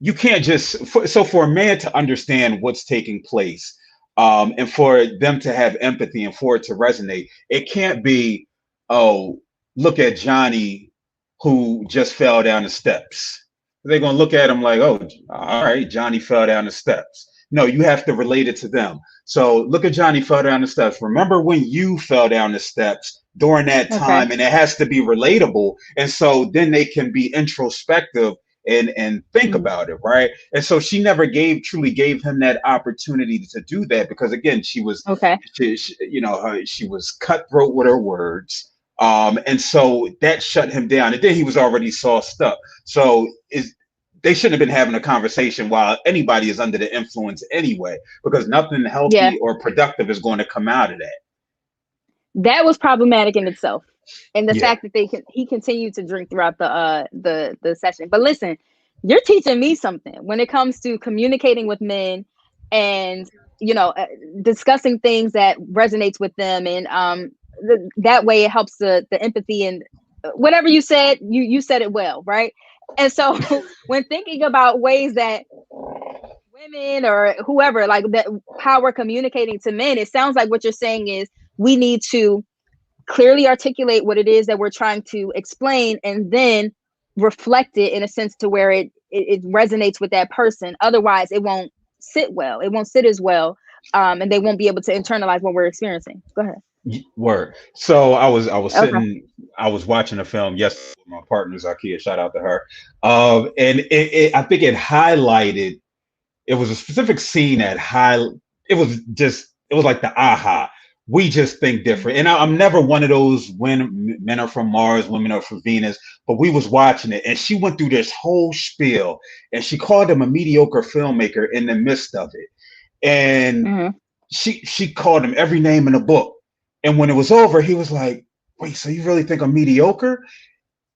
you can't just so for a man to understand what's taking place, and for them to have empathy and for it to resonate, it can't be, oh, look at Johnny who just fell down the steps. They're going to look at him like, oh, all right, Johnny fell down the steps. No, you have to relate it to them. So look at Johnny fell down the steps. Remember when you fell down the steps during that Okay. time, and it has to be relatable. And so then they can be introspective and think Mm-hmm. about it, right? And so she never truly gave him that opportunity to do that because again, Okay. she was cutthroat with her words, and so that shut him down. And then he was already sauced up. So is they shouldn't have been having a conversation while anybody is under the influence anyway, because nothing Yeah. healthy or productive is going to come out of that. That was problematic in itself, and the Yeah. fact that he continued to drink throughout the session. But listen, you're teaching me something when it comes to communicating with men, and you know, discussing things that resonates with them, and that way it helps the empathy and whatever you said. You said it well, right? And so when thinking about ways that women or whoever like that how we're communicating to men, it sounds like what you're saying is we need to clearly articulate what it is that we're trying to explain and then reflect it in a sense to where it resonates with that person. Otherwise it won't sit well, it won't sit as well, and they won't be able to internalize what we're experiencing. Go ahead. Word. So I was Okay. sitting, I was watching a film yesterday with my partner Zakia, shout out to her. And I think it highlighted. It was a specific scene that it was like the aha. We just think different. And I'm never one of those when men are from Mars, women are from Venus. But we was watching it, and she went through this whole spiel, and she called him a mediocre filmmaker in the midst of it. And Mm-hmm. she called him every name in the book. And when it was over, he was like, "Wait, so you really think I'm mediocre?"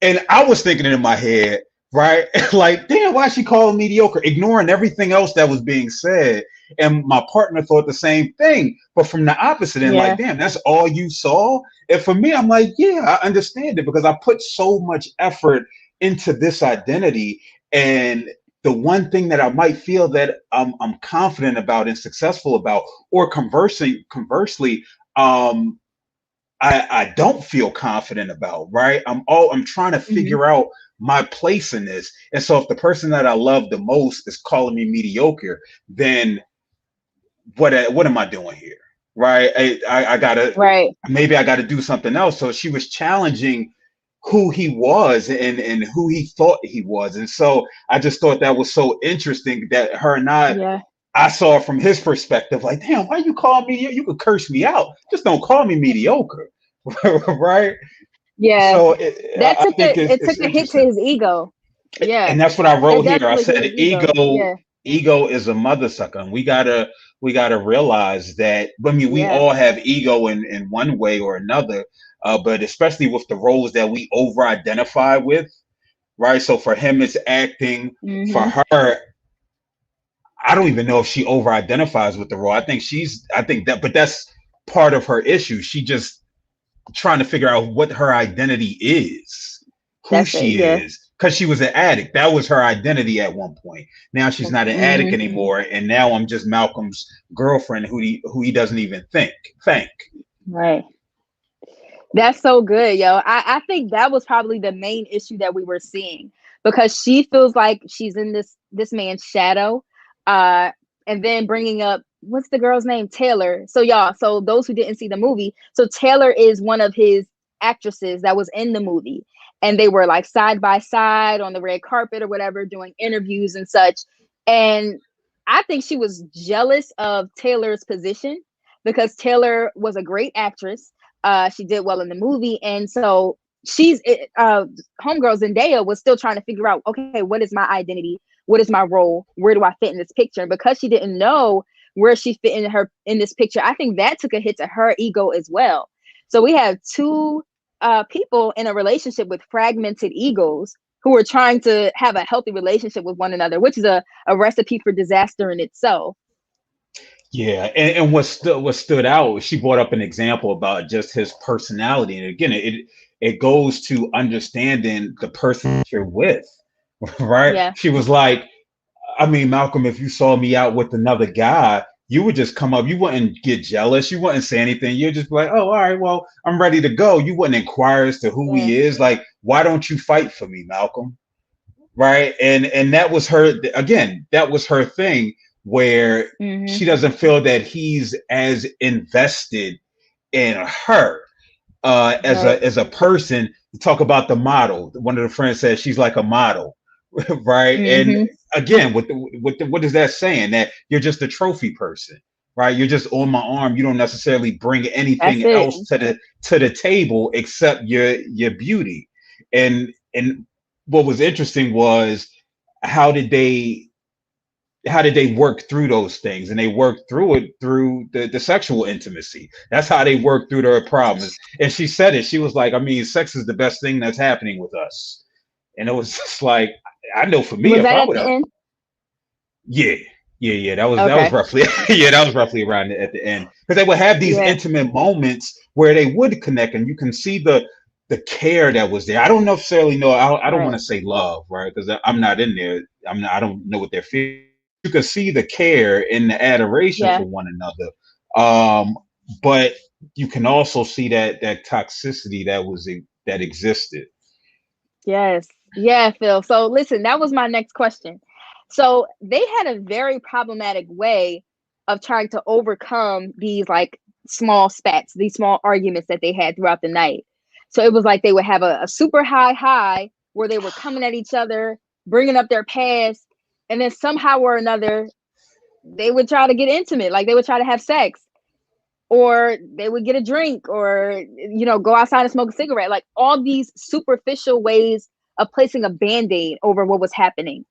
And I was thinking it in my head, right? Like, damn, why is she calling mediocre? Ignoring everything else that was being said. And my partner thought the same thing, but from the opposite end, like, Yeah. damn, that's all you saw. And for me, I'm like, yeah, I understand it because I put so much effort into this identity. And the one thing that I might feel that I'm confident about and successful about, or conversely, um, I don't feel confident about, right? I'm trying to Mm-hmm. figure out my place in this. And so if the person that I love the most is calling me mediocre, then what am I doing here? Right? I gotta Right. maybe I gotta do something else. So she was challenging who he was and who he thought he was. And so I just thought that was so interesting that her and Yeah. I saw it from his perspective, like, damn, why you call me? You could curse me out. Just don't call me mediocre. Right? Yeah. So That I took think it it's took a hit to interesting. his ego. Yeah. And that's what I It wrote here. I definitely hit said his ego. Yeah. ego is a mother sucker. And we gotta realize that. I mean, we Yeah. all have ego in one way or another, but especially with the roles that we over identify with, right? So for him it's acting. For Mm-hmm. her, I don't even know if she over identifies with the role. I think that, but that's part of her issue. She just trying to figure out what her identity is, who That's it. she Yeah. is, because she was an addict. That was her identity at one point. Now she's not an addict Mm-hmm. anymore, and now I'm just Malcolm's girlfriend, who he doesn't even think. Right. That's so good, yo. I think that was probably the main issue that we were seeing because she feels like she's in this man's shadow. Uh, and then bringing up what's the girl's name? Taylor. So y'all, so those who didn't see the movie, so Taylor is one of his actresses that was in the movie, and they were like side by side on the red carpet or whatever, doing interviews and such. And I think she was jealous of Taylor's position because Taylor was a great actress. She did well in the movie, and so homegirl Zendaya was still trying to figure out, okay, what is my identity? What is my role? Where do I fit in this picture? And because she didn't know where she fit in this picture, I think that took a hit to her ego as well. So we have two people in a relationship with fragmented egos who are trying to have a healthy relationship with one another, which is a recipe for disaster in itself. Yeah, and what stood out, she brought up an example about just his personality, and again, it goes to understanding the person that you're with, right? Yeah. She was like, I mean, Malcolm, if you saw me out with another guy, you would just come up. You wouldn't get jealous. You wouldn't say anything. You'd just be like, oh, all right, well, I'm ready to go. You wouldn't inquire as to who Yeah. he is. Like, why don't you fight for me, Malcolm? Right? And that was her, again, that was her thing, where Mm-hmm. she doesn't feel that he's as invested in her as Right. a person. To talk about the model, one of the friends says she's like a model. Right? And Mm-hmm. again, what is that saying? That you're just a trophy person, right? You're just on my arm. You don't necessarily bring That's anything it. else to the table except your beauty. And what was interesting was how did they how did they work through those things? And they worked through it through the sexual intimacy. That's how they worked through their problems. And she said it. She was like, I mean, sex is the best thing that's happening with us. And it was just like, I know for me, Was if that I at would the have, end? yeah, yeah. That was Okay. roughly, yeah, that was roughly around at the end, because they would have these Yeah. intimate moments where they would connect, and you can see the care that was there. I don't necessarily know. I don't want Right. to say love, right? Because I'm not in there. I'm not. I don't know what they're feeling. You can see the care and the adoration Yeah. for one another. Um, but you can also see that toxicity that existed. Yes. Yeah, Phil. So listen, that was my next question. So they had a very problematic way of trying to overcome these like small spats, these small arguments that they had throughout the night. So it was like they would have a super high where they were coming at each other, bringing up their past, and then somehow or another they would try to get intimate, like they would try to have sex, or they would get a drink, or go outside and smoke a cigarette, like all these superficial ways of placing a band-aid over what was happening.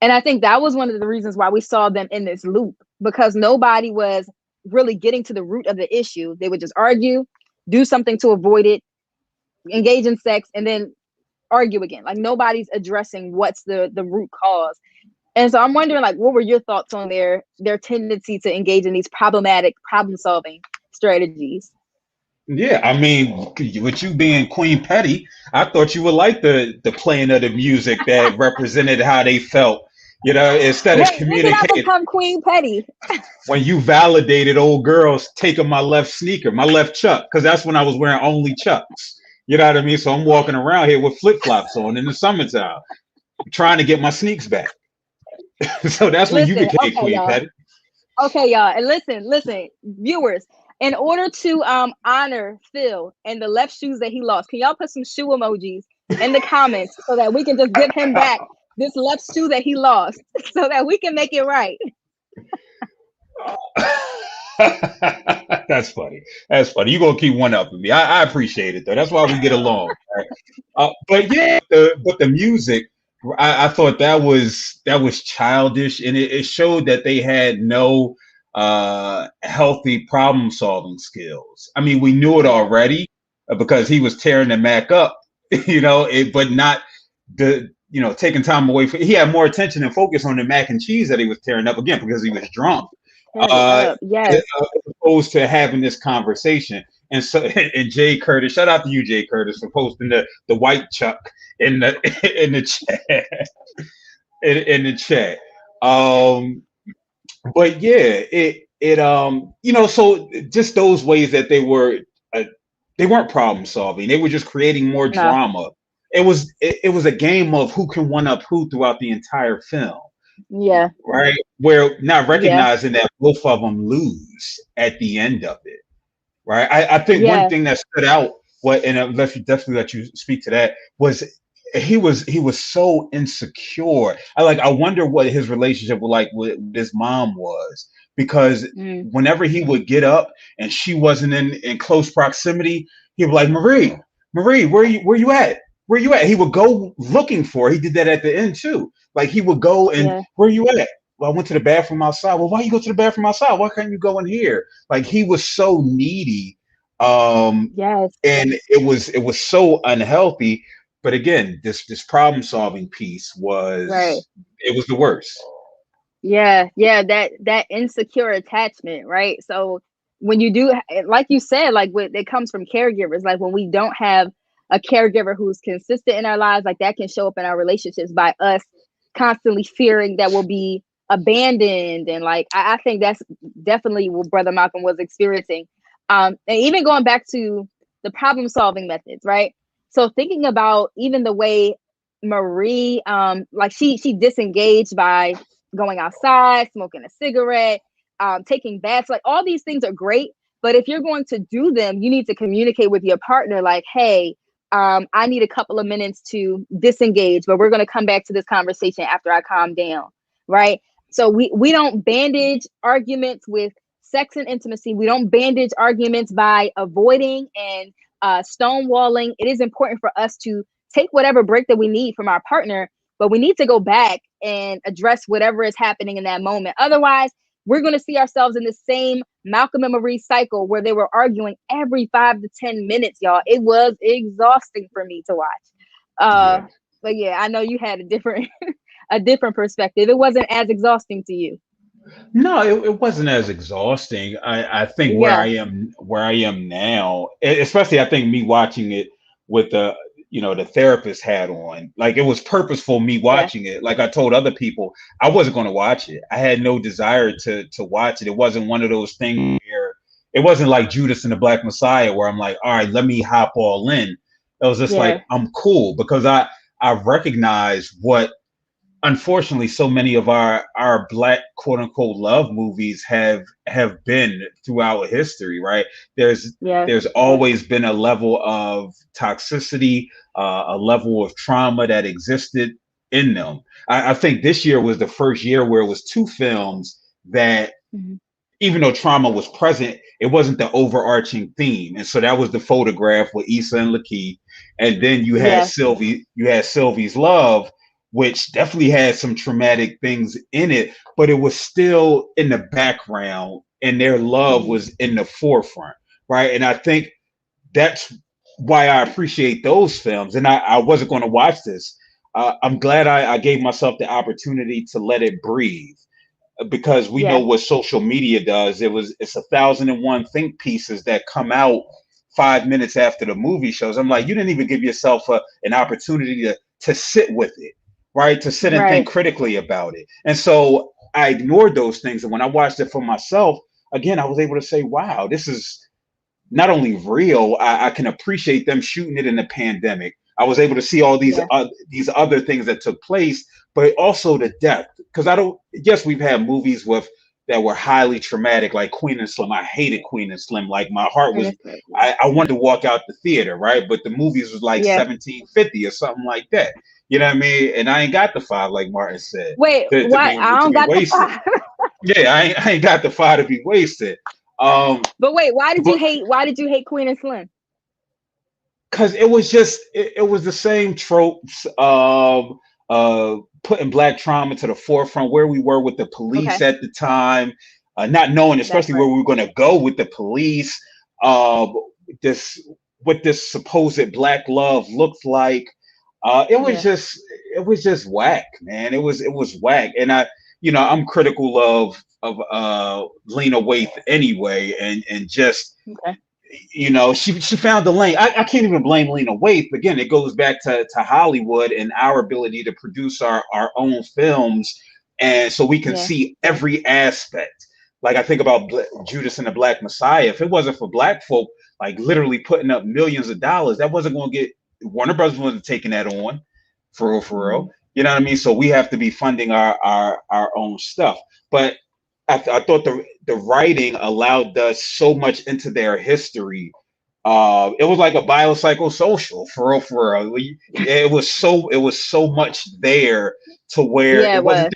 And I think that was one of the reasons why we saw them in this loop, because nobody was really getting to the root of the issue. They would just argue, do something to avoid it, engage in sex, and then argue again. Like nobody's addressing what's the root cause. And so I'm wondering, like, what were your thoughts on their tendency to engage in these problematic problem solving strategies? Yeah, I mean, with you being Queen Petty, I thought you would like the playing of the music that represented how they felt. Instead of Wait, when did I communicating, become Queen Petty? when you validated old girls taking my left sneaker, my left chuck, because that's when I was wearing only chucks. You know what I mean? So I'm walking around here with flip flops on in the summertime, trying to get my sneaks back. So that's when you Listen, became okay, Queen y'all. Petty. Okay, y'all. And listen, viewers, in order to honor Phil and the left shoes that he lost, can y'all put some shoe emojis in the comments so that we can just give him back this left shoe that he lost so that we can make it right? That's funny. That's funny. You're gonna keep one up with me. I appreciate it though. That's why we get along. Right? But yeah, but the music, I thought that was childish, and it showed that they had no healthy problem solving skills. I mean, we knew it Yeah. already because he was tearing the Mac up, but not taking time away from. He had more attention and focus on the mac and cheese that he was tearing up again because he was drunk, Tearing it uh, up. Yes. as opposed to having this conversation. And so, and Jay Curtis, shout out to you, Jay Curtis, for posting the white chuck in the in the chat in the chat. Um, but yeah, so just those ways that uh, they weren't problem solving. They were just creating more No. drama. It was a game of who can one up who throughout the entire film, Yeah. right? Where not Yeah. recognizing that both of them lose at the end of it, right? I think one Yeah. thing that stood out what, and definitely let you speak to that, was he was so insecure. I wonder what his relationship with his mom was, because Mm, whenever he would get up and she wasn't in close proximity, he'd be like, Marie, where you at? Where you at? He would go looking for her. He did that at the end too. Like he would go and, yeah, where you at? Well, I went to the bathroom outside. Well, why you go to the bathroom outside? Why can't you go in here? Like he was so needy. yes, And it was so unhealthy. But again, this problem solving piece right. was the worst. Yeah, yeah, that insecure attachment, right? So when you do, like you said, like it comes from caregivers. Like when we don't have a caregiver who's consistent in our lives, like that can show up in our relationships by us constantly fearing that we'll be abandoned. And like I think that's definitely what Brother Malcolm was experiencing. And even going back to the problem solving methods, right? So thinking about even the way Marie, like she disengaged by going outside, smoking a cigarette, taking baths, like all these things are great. But if you're going to do them, you need to communicate with your partner, like, hey, I need a couple of minutes to disengage, but we're going to come back to this conversation after I calm down, right? So we don't bandage arguments with sex and intimacy. We don't bandage arguments by avoiding and stonewalling. It is important for us to take whatever break that we need from our partner, but we need to go back and address whatever is happening in that moment. Otherwise, we're going to see ourselves in the same Malcolm and Marie cycle where they were arguing every 5 to 10 minutes, y'all. It was exhausting for me to watch. Yeah. But yeah, I know you had a different a different perspective. It wasn't as exhausting to you. No, it wasn't as exhausting. I think Yeah, where I am now, especially I think me watching it with the therapist hat on, like it was purposeful me yeah, watching it. Like I told other people, I wasn't going to watch it. I had no desire to watch it. It wasn't one of those things where it wasn't like Judas and the Black Messiah where I'm like, all right, let me hop all in. It was just like yeah, I'm cool because I recognize what, unfortunately, so many of our black quote unquote love movies have been throughout history, right? there's yeah. there's always been a level of toxicity, a level of trauma that existed in them. I think this year was the first year where it was two films that, Mhm. even though trauma was present, it wasn't the overarching theme. And so that was the Photograph with Issa and Lakeith. And then Yeah. You had Sylvie's Love, which definitely had some traumatic things in it, but it was still in the background and their love Mhm. was in the forefront. Right. And I think that's why I appreciate those films. And I wasn't going to watch this. I'm glad I gave myself the opportunity to let it breathe, because we know Yeah. what social media does. It's 1,001 think pieces that come out 5 minutes after the movie shows. I'm like, you didn't even give yourself an opportunity to sit with it, right? To sit and think Right. critically about it. And so I ignored those things. And when I watched it for myself, again, I was able to say, wow, this is not only real, I can appreciate them shooting it in the pandemic. I was able to see all Yeah. these other things that took place, but also the depth. Because I don't. Yes, we've had movies with that were highly traumatic, like Queen and Slim. I hated Queen and Slim. Like my heart And was. it's like, I wanted to walk out the theater, right? But the movies was like yeah. 1750 or something like that. You know what I mean? And I ain't got the five, like Martin said, Wait, to what? be I to don't be got the wasted. five. Yeah, I ain't got the five to be wasted. Um, But wait, but why did you hate Queen and Slim? because it was the same tropes of putting black trauma to the forefront, where we were with the police Okay, at the time, not knowing that especially where part. we were going to go with the police, uh, this what this supposed black love looked like. It was Yeah. just whack, man. It was whack. And I'm critical of Lena Waithe anyway, and just, Okay. she found the lane. I can't even blame Lena Waithe. Again, it goes back to Hollywood and our ability to produce our own films, and so we can Yeah. see every aspect. Like I think about Judas and the Black Messiah. If it wasn't for black folk, like literally putting up millions of dollars, that wasn't going to get, Warner Brothers wasn't taking that on, for real, for real. Mhm. You know what I mean? So we have to be funding our own stuff. But I thought the writing allowed us so much into their history, It was like a biopsychosocial for real, for real. It was so much there to where Yeah, it was.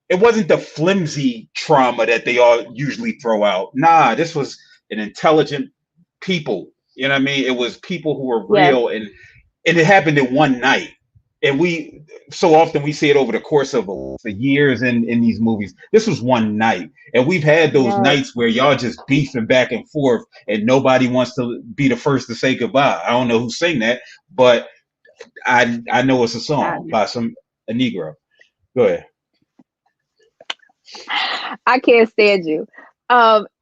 it wasn't the flimsy trauma that they all usually throw out. Nah, this was an intelligent people. You know what I mean? It was people who were Yes. real, and it happened in one night. And we so often we see it over the course of the years in these movies. This was one night, and we've had those Yes. nights where y'all just beefing back and forth, and nobody wants to be the first to say goodbye. I don't know who sang that, but I know it's a song by a Negro. Go ahead. I can't stand you.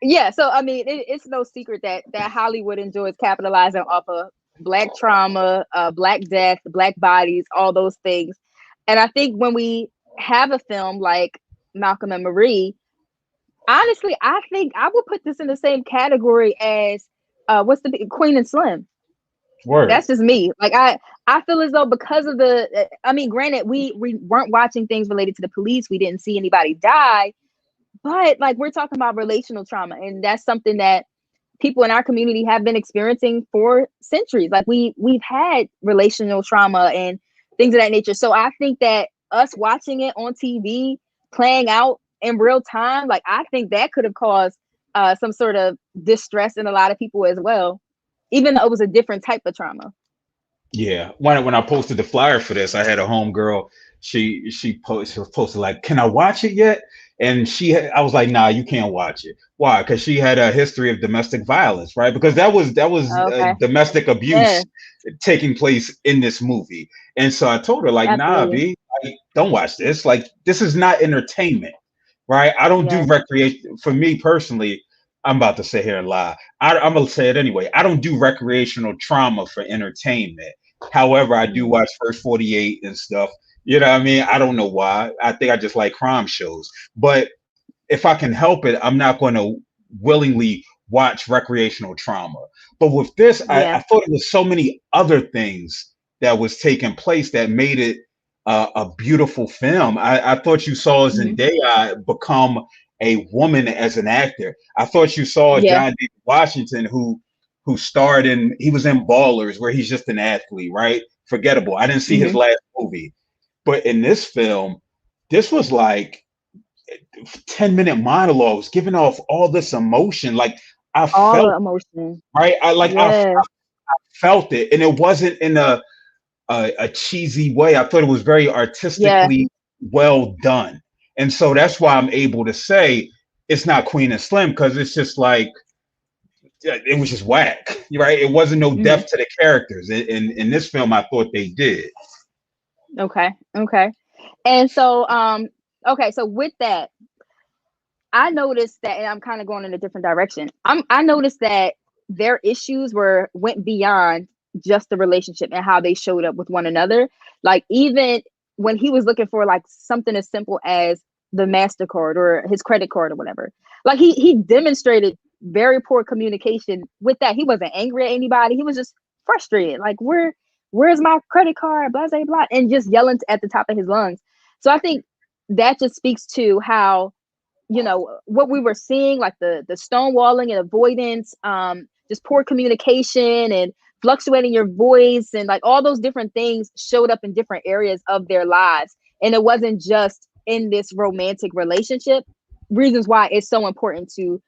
Yeah, so I mean, it's no secret that Hollywood enjoys capitalizing off of black trauma, black death, black bodies, all those things. And I think when we have a film like Malcolm and Marie, honestly, I think I would put this in the same category as what's the Queen and Slim. Word. That's just me. Like I feel as though because of the I mean, granted, we weren't watching things related to the police. We didn't see anybody die, but like we're talking about relational trauma, and that's something that people in our community have been experiencing for centuries. Like we've had relational trauma and things of that nature. So I think that us watching it on TV playing out in real time, like I think that could have caused some sort of distress in a lot of people as well, even though it was a different type of trauma. Yeah, when I posted the flyer for this, I had a homegirl. She was posted like, "Can I watch it yet?" And I was like, "Nah, you can't watch it. Why? Because she had a history of domestic violence, right? Because that was Okay. domestic Yeah, abuse taking place in this movie." And so I told her like, "Nah, absolutely. B, like, don't watch this. Like, this is not entertainment, right? I don't do Yes. recreation. For me personally, I'm about to sit here and lie. I'm gonna say it anyway. I don't do recreational trauma for entertainment. However, I do Mhm. watch First 48 and stuff. You know what I mean? I don't know why. I think I just like crime shows. But if I can help it, I'm not going to willingly watch recreational trauma. But with this, Yeah. I thought it was so many other things that was taking place that made it a beautiful film. I thought you saw Hmm. Zendaya become a woman as an actor. I thought you saw Yeah. John David Washington, who starred in he was in Ballers, where he's just an athlete, right? Forgettable. I didn't see his Hmm. last movie, but in this film, this was like 10-minute monologues giving off all this emotion. Like I All felt the emotion. right. I Yeah. felt it, and it wasn't in a cheesy way. I thought it was very Yeah. artistically well done, and so that's why I'm able to say it's not Queen and Slim, because it's just like it was just whack, right? It wasn't no Hmm. depth to the characters. In this film, I thought they did. Okay. Okay. And so, okay, so with that, I noticed that, and I'm kind of going in a different direction. I noticed that their issues went beyond just the relationship and how they showed up with one another. Like even when he was looking for like something as simple as the MasterCard or his credit card or whatever, like he demonstrated very poor communication with that. He wasn't angry at anybody. He was just frustrated. Like where's my credit card? Blah blah blah, and just yelling at the top of his lungs. So I think that just speaks to how what we were seeing, like the stonewalling and avoidance, just poor communication and fluctuating your voice and like all those different things showed up in different areas of their lives, and it wasn't just in this romantic relationship. Reasons why it's so important to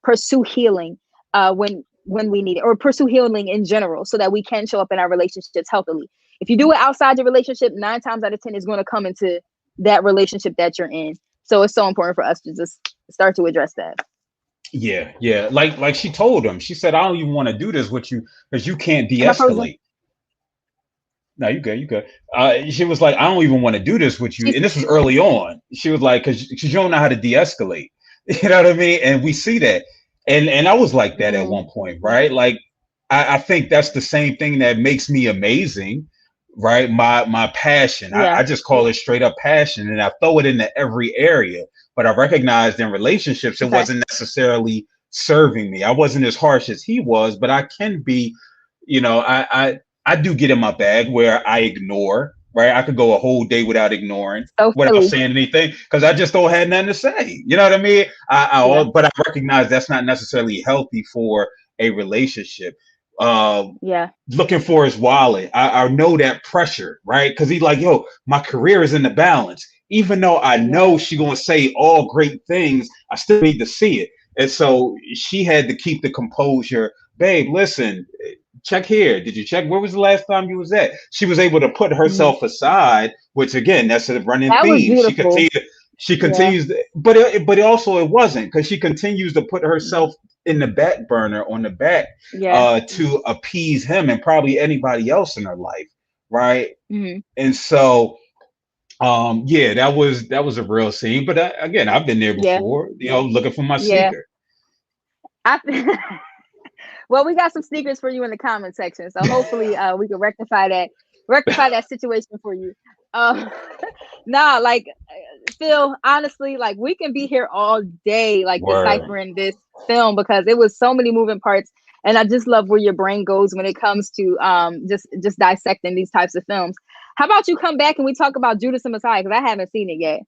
pursue healing when we need it, or pursue healing in general, so that we can show up in our relationships healthily. If you do it outside your relationship, 9 times out of 10 is going to come into that relationship that you're in. So it's so important for us to just start to address that. Yeah, yeah. Like she told him, she said, "I don't even want to do this with you because you can't Am I frozen? de-escalate." No, you good, you good. She was like, "I don't even want to do this with you," She's and this was early on. She was like, "Cause you don't know how to de-escalate." You know what I mean? And we see that, and I was like that at mm, one point, right? Like, I think that's the same thing that makes me amazing, right? My passion. yeah, I just call it straight up passion, and I throw it into every area. But I recognized in relationships, it okay, wasn't necessarily serving me. I wasn't as harsh as he was, but I can be, I do get in my bag where I ignore, right? I could go a whole day without ignoring, so without silly. saying anything, because I just don't have nothing to say. You know what I mean? Yeah, But I recognize that's not necessarily healthy for a relationship. Yeah. looking for his wallet. I know that pressure, right? Because he's like, yo, my career is in the balance. Even though I know Yes. she's gonna say all great things, I still need to see it. And so she had to keep the composure. Babe, listen, check here. Did you check? Where was the last time you was at? She was able to put Mhm. herself aside, which again, that's a running That was theme. beautiful. She Yeah. continues, but also it wasn't because she continues to put Mhm. herself in the back burner on the back Yeah. to appease him and probably anybody else in her life, right? Hmm. And so, yeah, that was a real scene. But again, I've been there Yeah. before, looking for my Yeah. sneaker. I well, we got some sneakers for you in the comment section, so hopefully we can rectify that situation for you. Um, nah, like Phil, honestly, like we can be here all day, like Word. deciphering this film because it was so many moving parts, and I just love where your brain goes when it comes to just dissecting these types of films. How about you come back and we talk about Judas and Messiah because I haven't seen it yet.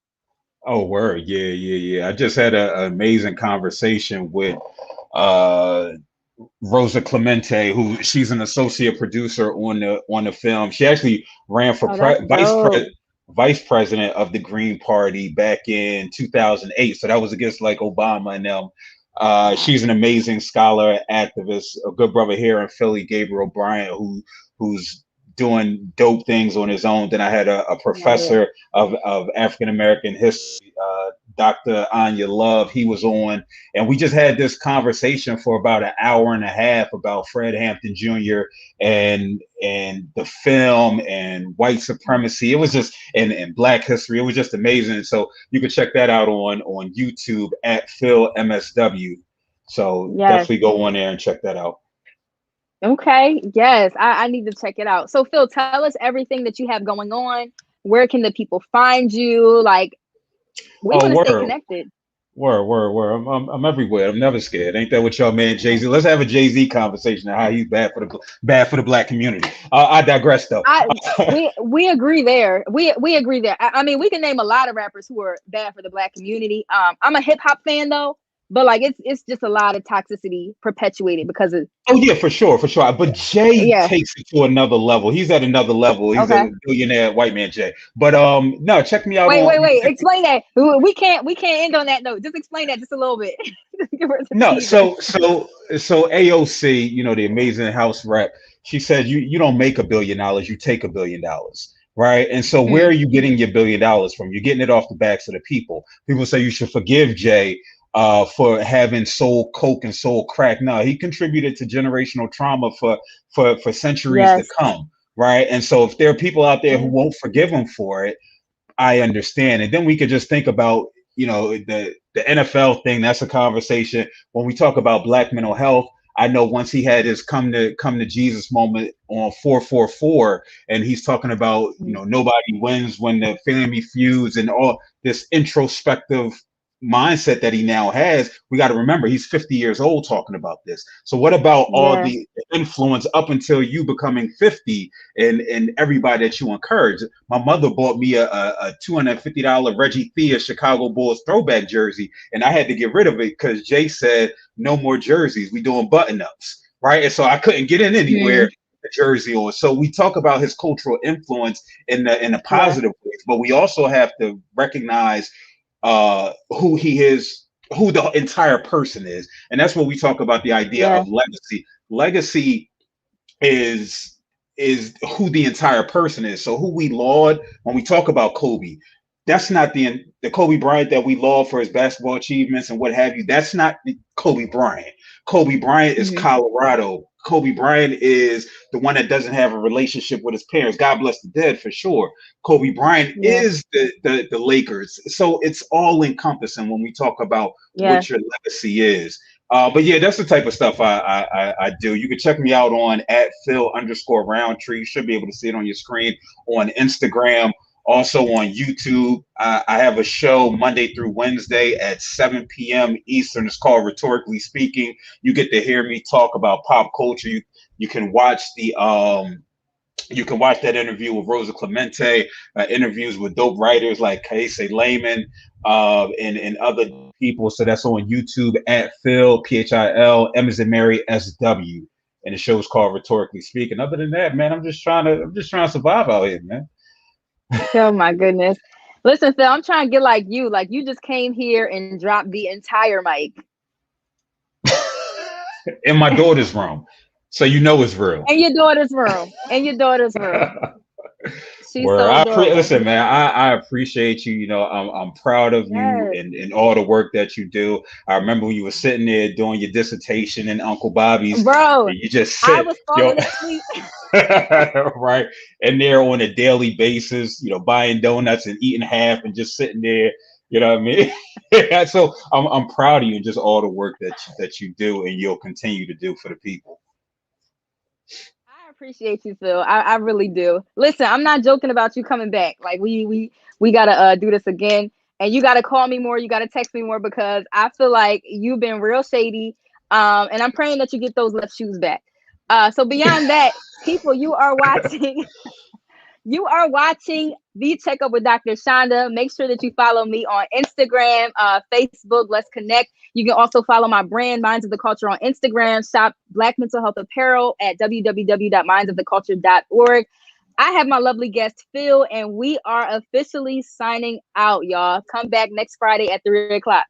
Oh, word. Yeah, yeah, yeah. I just had an amazing conversation with uh Rosa Clemente, who she's an associate producer on the film. She actually ran for Oh, that's dope. vice president of the Green Party back in 2008. So that was against like Obama and them. Wow. She's an amazing scholar, activist, a good brother here in Philly, Gabriel Bryant, who's doing dope things on his own. Then I had a Love it. professor of African American history, Dr. Anya Love. He was on, and we just had this conversation for about an hour and a half about Fred Hampton Jr. and the film and white supremacy. It was just and Black history. It was just amazing. So you can check that out on YouTube at Phil MSW. So Yes. definitely go on there and check that out. Okay. Yes, I need to check it out. So, Phil, tell us everything that you have going on. Where can the people find you? Like, we Oh, want to stay word. connected. Word. I'm everywhere. I'm never scared. Ain't that what your man Jay Z? Let's have a Jay Z conversation on how he's bad for the black community. I digress though. I we agree there. We agree there. I mean, we can name a lot of rappers who are bad for the black community. I'm a hip hop fan though, but like it's just a lot of toxicity perpetuated because of Oh yeah, for sure. But Jay yeah. takes it to another level. He's at another level. He's Okay. a billionaire white man Jay. But no, check me out Wait, on. wait, You can wait. check me, Explain that. We can't end on that note. Just explain that just a little bit. Give us a no, teaser. so AOC, the amazing House rep, she said you don't make $1 billion, you take $1 billion, right? And so where are Mm, you getting your $1 billion from? You're getting it off the backs of the people. People say you should forgive Jay for having sold coke and sold crack. No, he contributed to generational trauma for centuries to yes. come, right? And so if there are people out there who Yeah. won't forgive him for it, I understand. And then we could just think about, the NFL thing. That's a conversation. When we talk about black mental health, I know once he had his come to Jesus moment on 444, and he's talking about, Mm, nobody wins when the family feuds and all this introspective mindset that he now has. We got to remember he's 50 years old talking about this. So what about all yeah. the influence up until you becoming 50 and everybody that you encourage? My mother bought me a $250 Reggie Thea Chicago Bulls throwback jersey, and I had to get rid of it because Jay said no more jerseys. We doing button ups, right? And so I couldn't get in anywhere Mm, the jersey on. So we talk about his cultural influence in the yeah. positive ways, but we also have to recognize who he is, who the entire person is, and that's what we talk about the idea Yeah. of legacy. Legacy is who the entire person is. So who we laud when we talk about Kobe, that's not the Kobe Bryant that we laud for his basketball achievements and what have you. That's not the Kobe Bryant. Kobe Bryant is Hmm. Colorado. Kobe Bryant is the one that doesn't have a relationship with his parents. God bless the dead for sure. Kobe Bryant Yeah. is the Lakers. So it's all encompassing when we talk about Yeah. what your legacy is. But yeah, that's the type of stuff I do. You can check me out on at Phil_Roundtree. You should be able to see it on your screen on Instagram. Also on YouTube. I have a show Monday through Wednesday at 7 p.m. Eastern. It's called Rhetorically Speaking. You get to hear me talk about pop culture. You can watch that interview with Rosa Clemente, interviews with dope writers like Kaise Layman, and other people. So that's on YouTube at Phil, PHIL, M as in Mary, SW. and the show's called Rhetorically Speaking. Other than that, man, I'm just trying to survive out here, man. Oh my goodness. Listen, Phil, I'm trying to get like you. Like you just came here and dropped the entire mic. In my daughter's room, so you know it's real. In your daughter's room. In your daughter's room. She's Where so adorable. listen, man, I appreciate you. You know, I'm proud of you Yes. and all the work that you do. I remember when you were sitting there doing your dissertation in Uncle Bobby's, Bro, and you just I sit, was yo, falling asleep. right, and there on a daily basis, you know, buying donuts and eating half and just sitting there. You know what I mean? So I'm proud of you and just all the work that you do and you'll continue to do for the people. I appreciate you, Phil. I really do. Listen, I'm not joking about you coming back. Like we gotta do this again. And you gotta call me more. You gotta text me more because I feel like you've been real shady. And I'm praying that you get those left shoes back. So beyond that, people, you are watching. You are watching the Checkup with Dr. Chanda. Make sure that you follow me on Instagram, Facebook. Let's connect. You can also follow my brand, Minds of the Culture, on Instagram. Shop Black Mental Health Apparel at www.mindsoftheculture.org. I have my lovely guest, Phil, and we are officially signing out, y'all. Come back next Friday at 3 o'clock.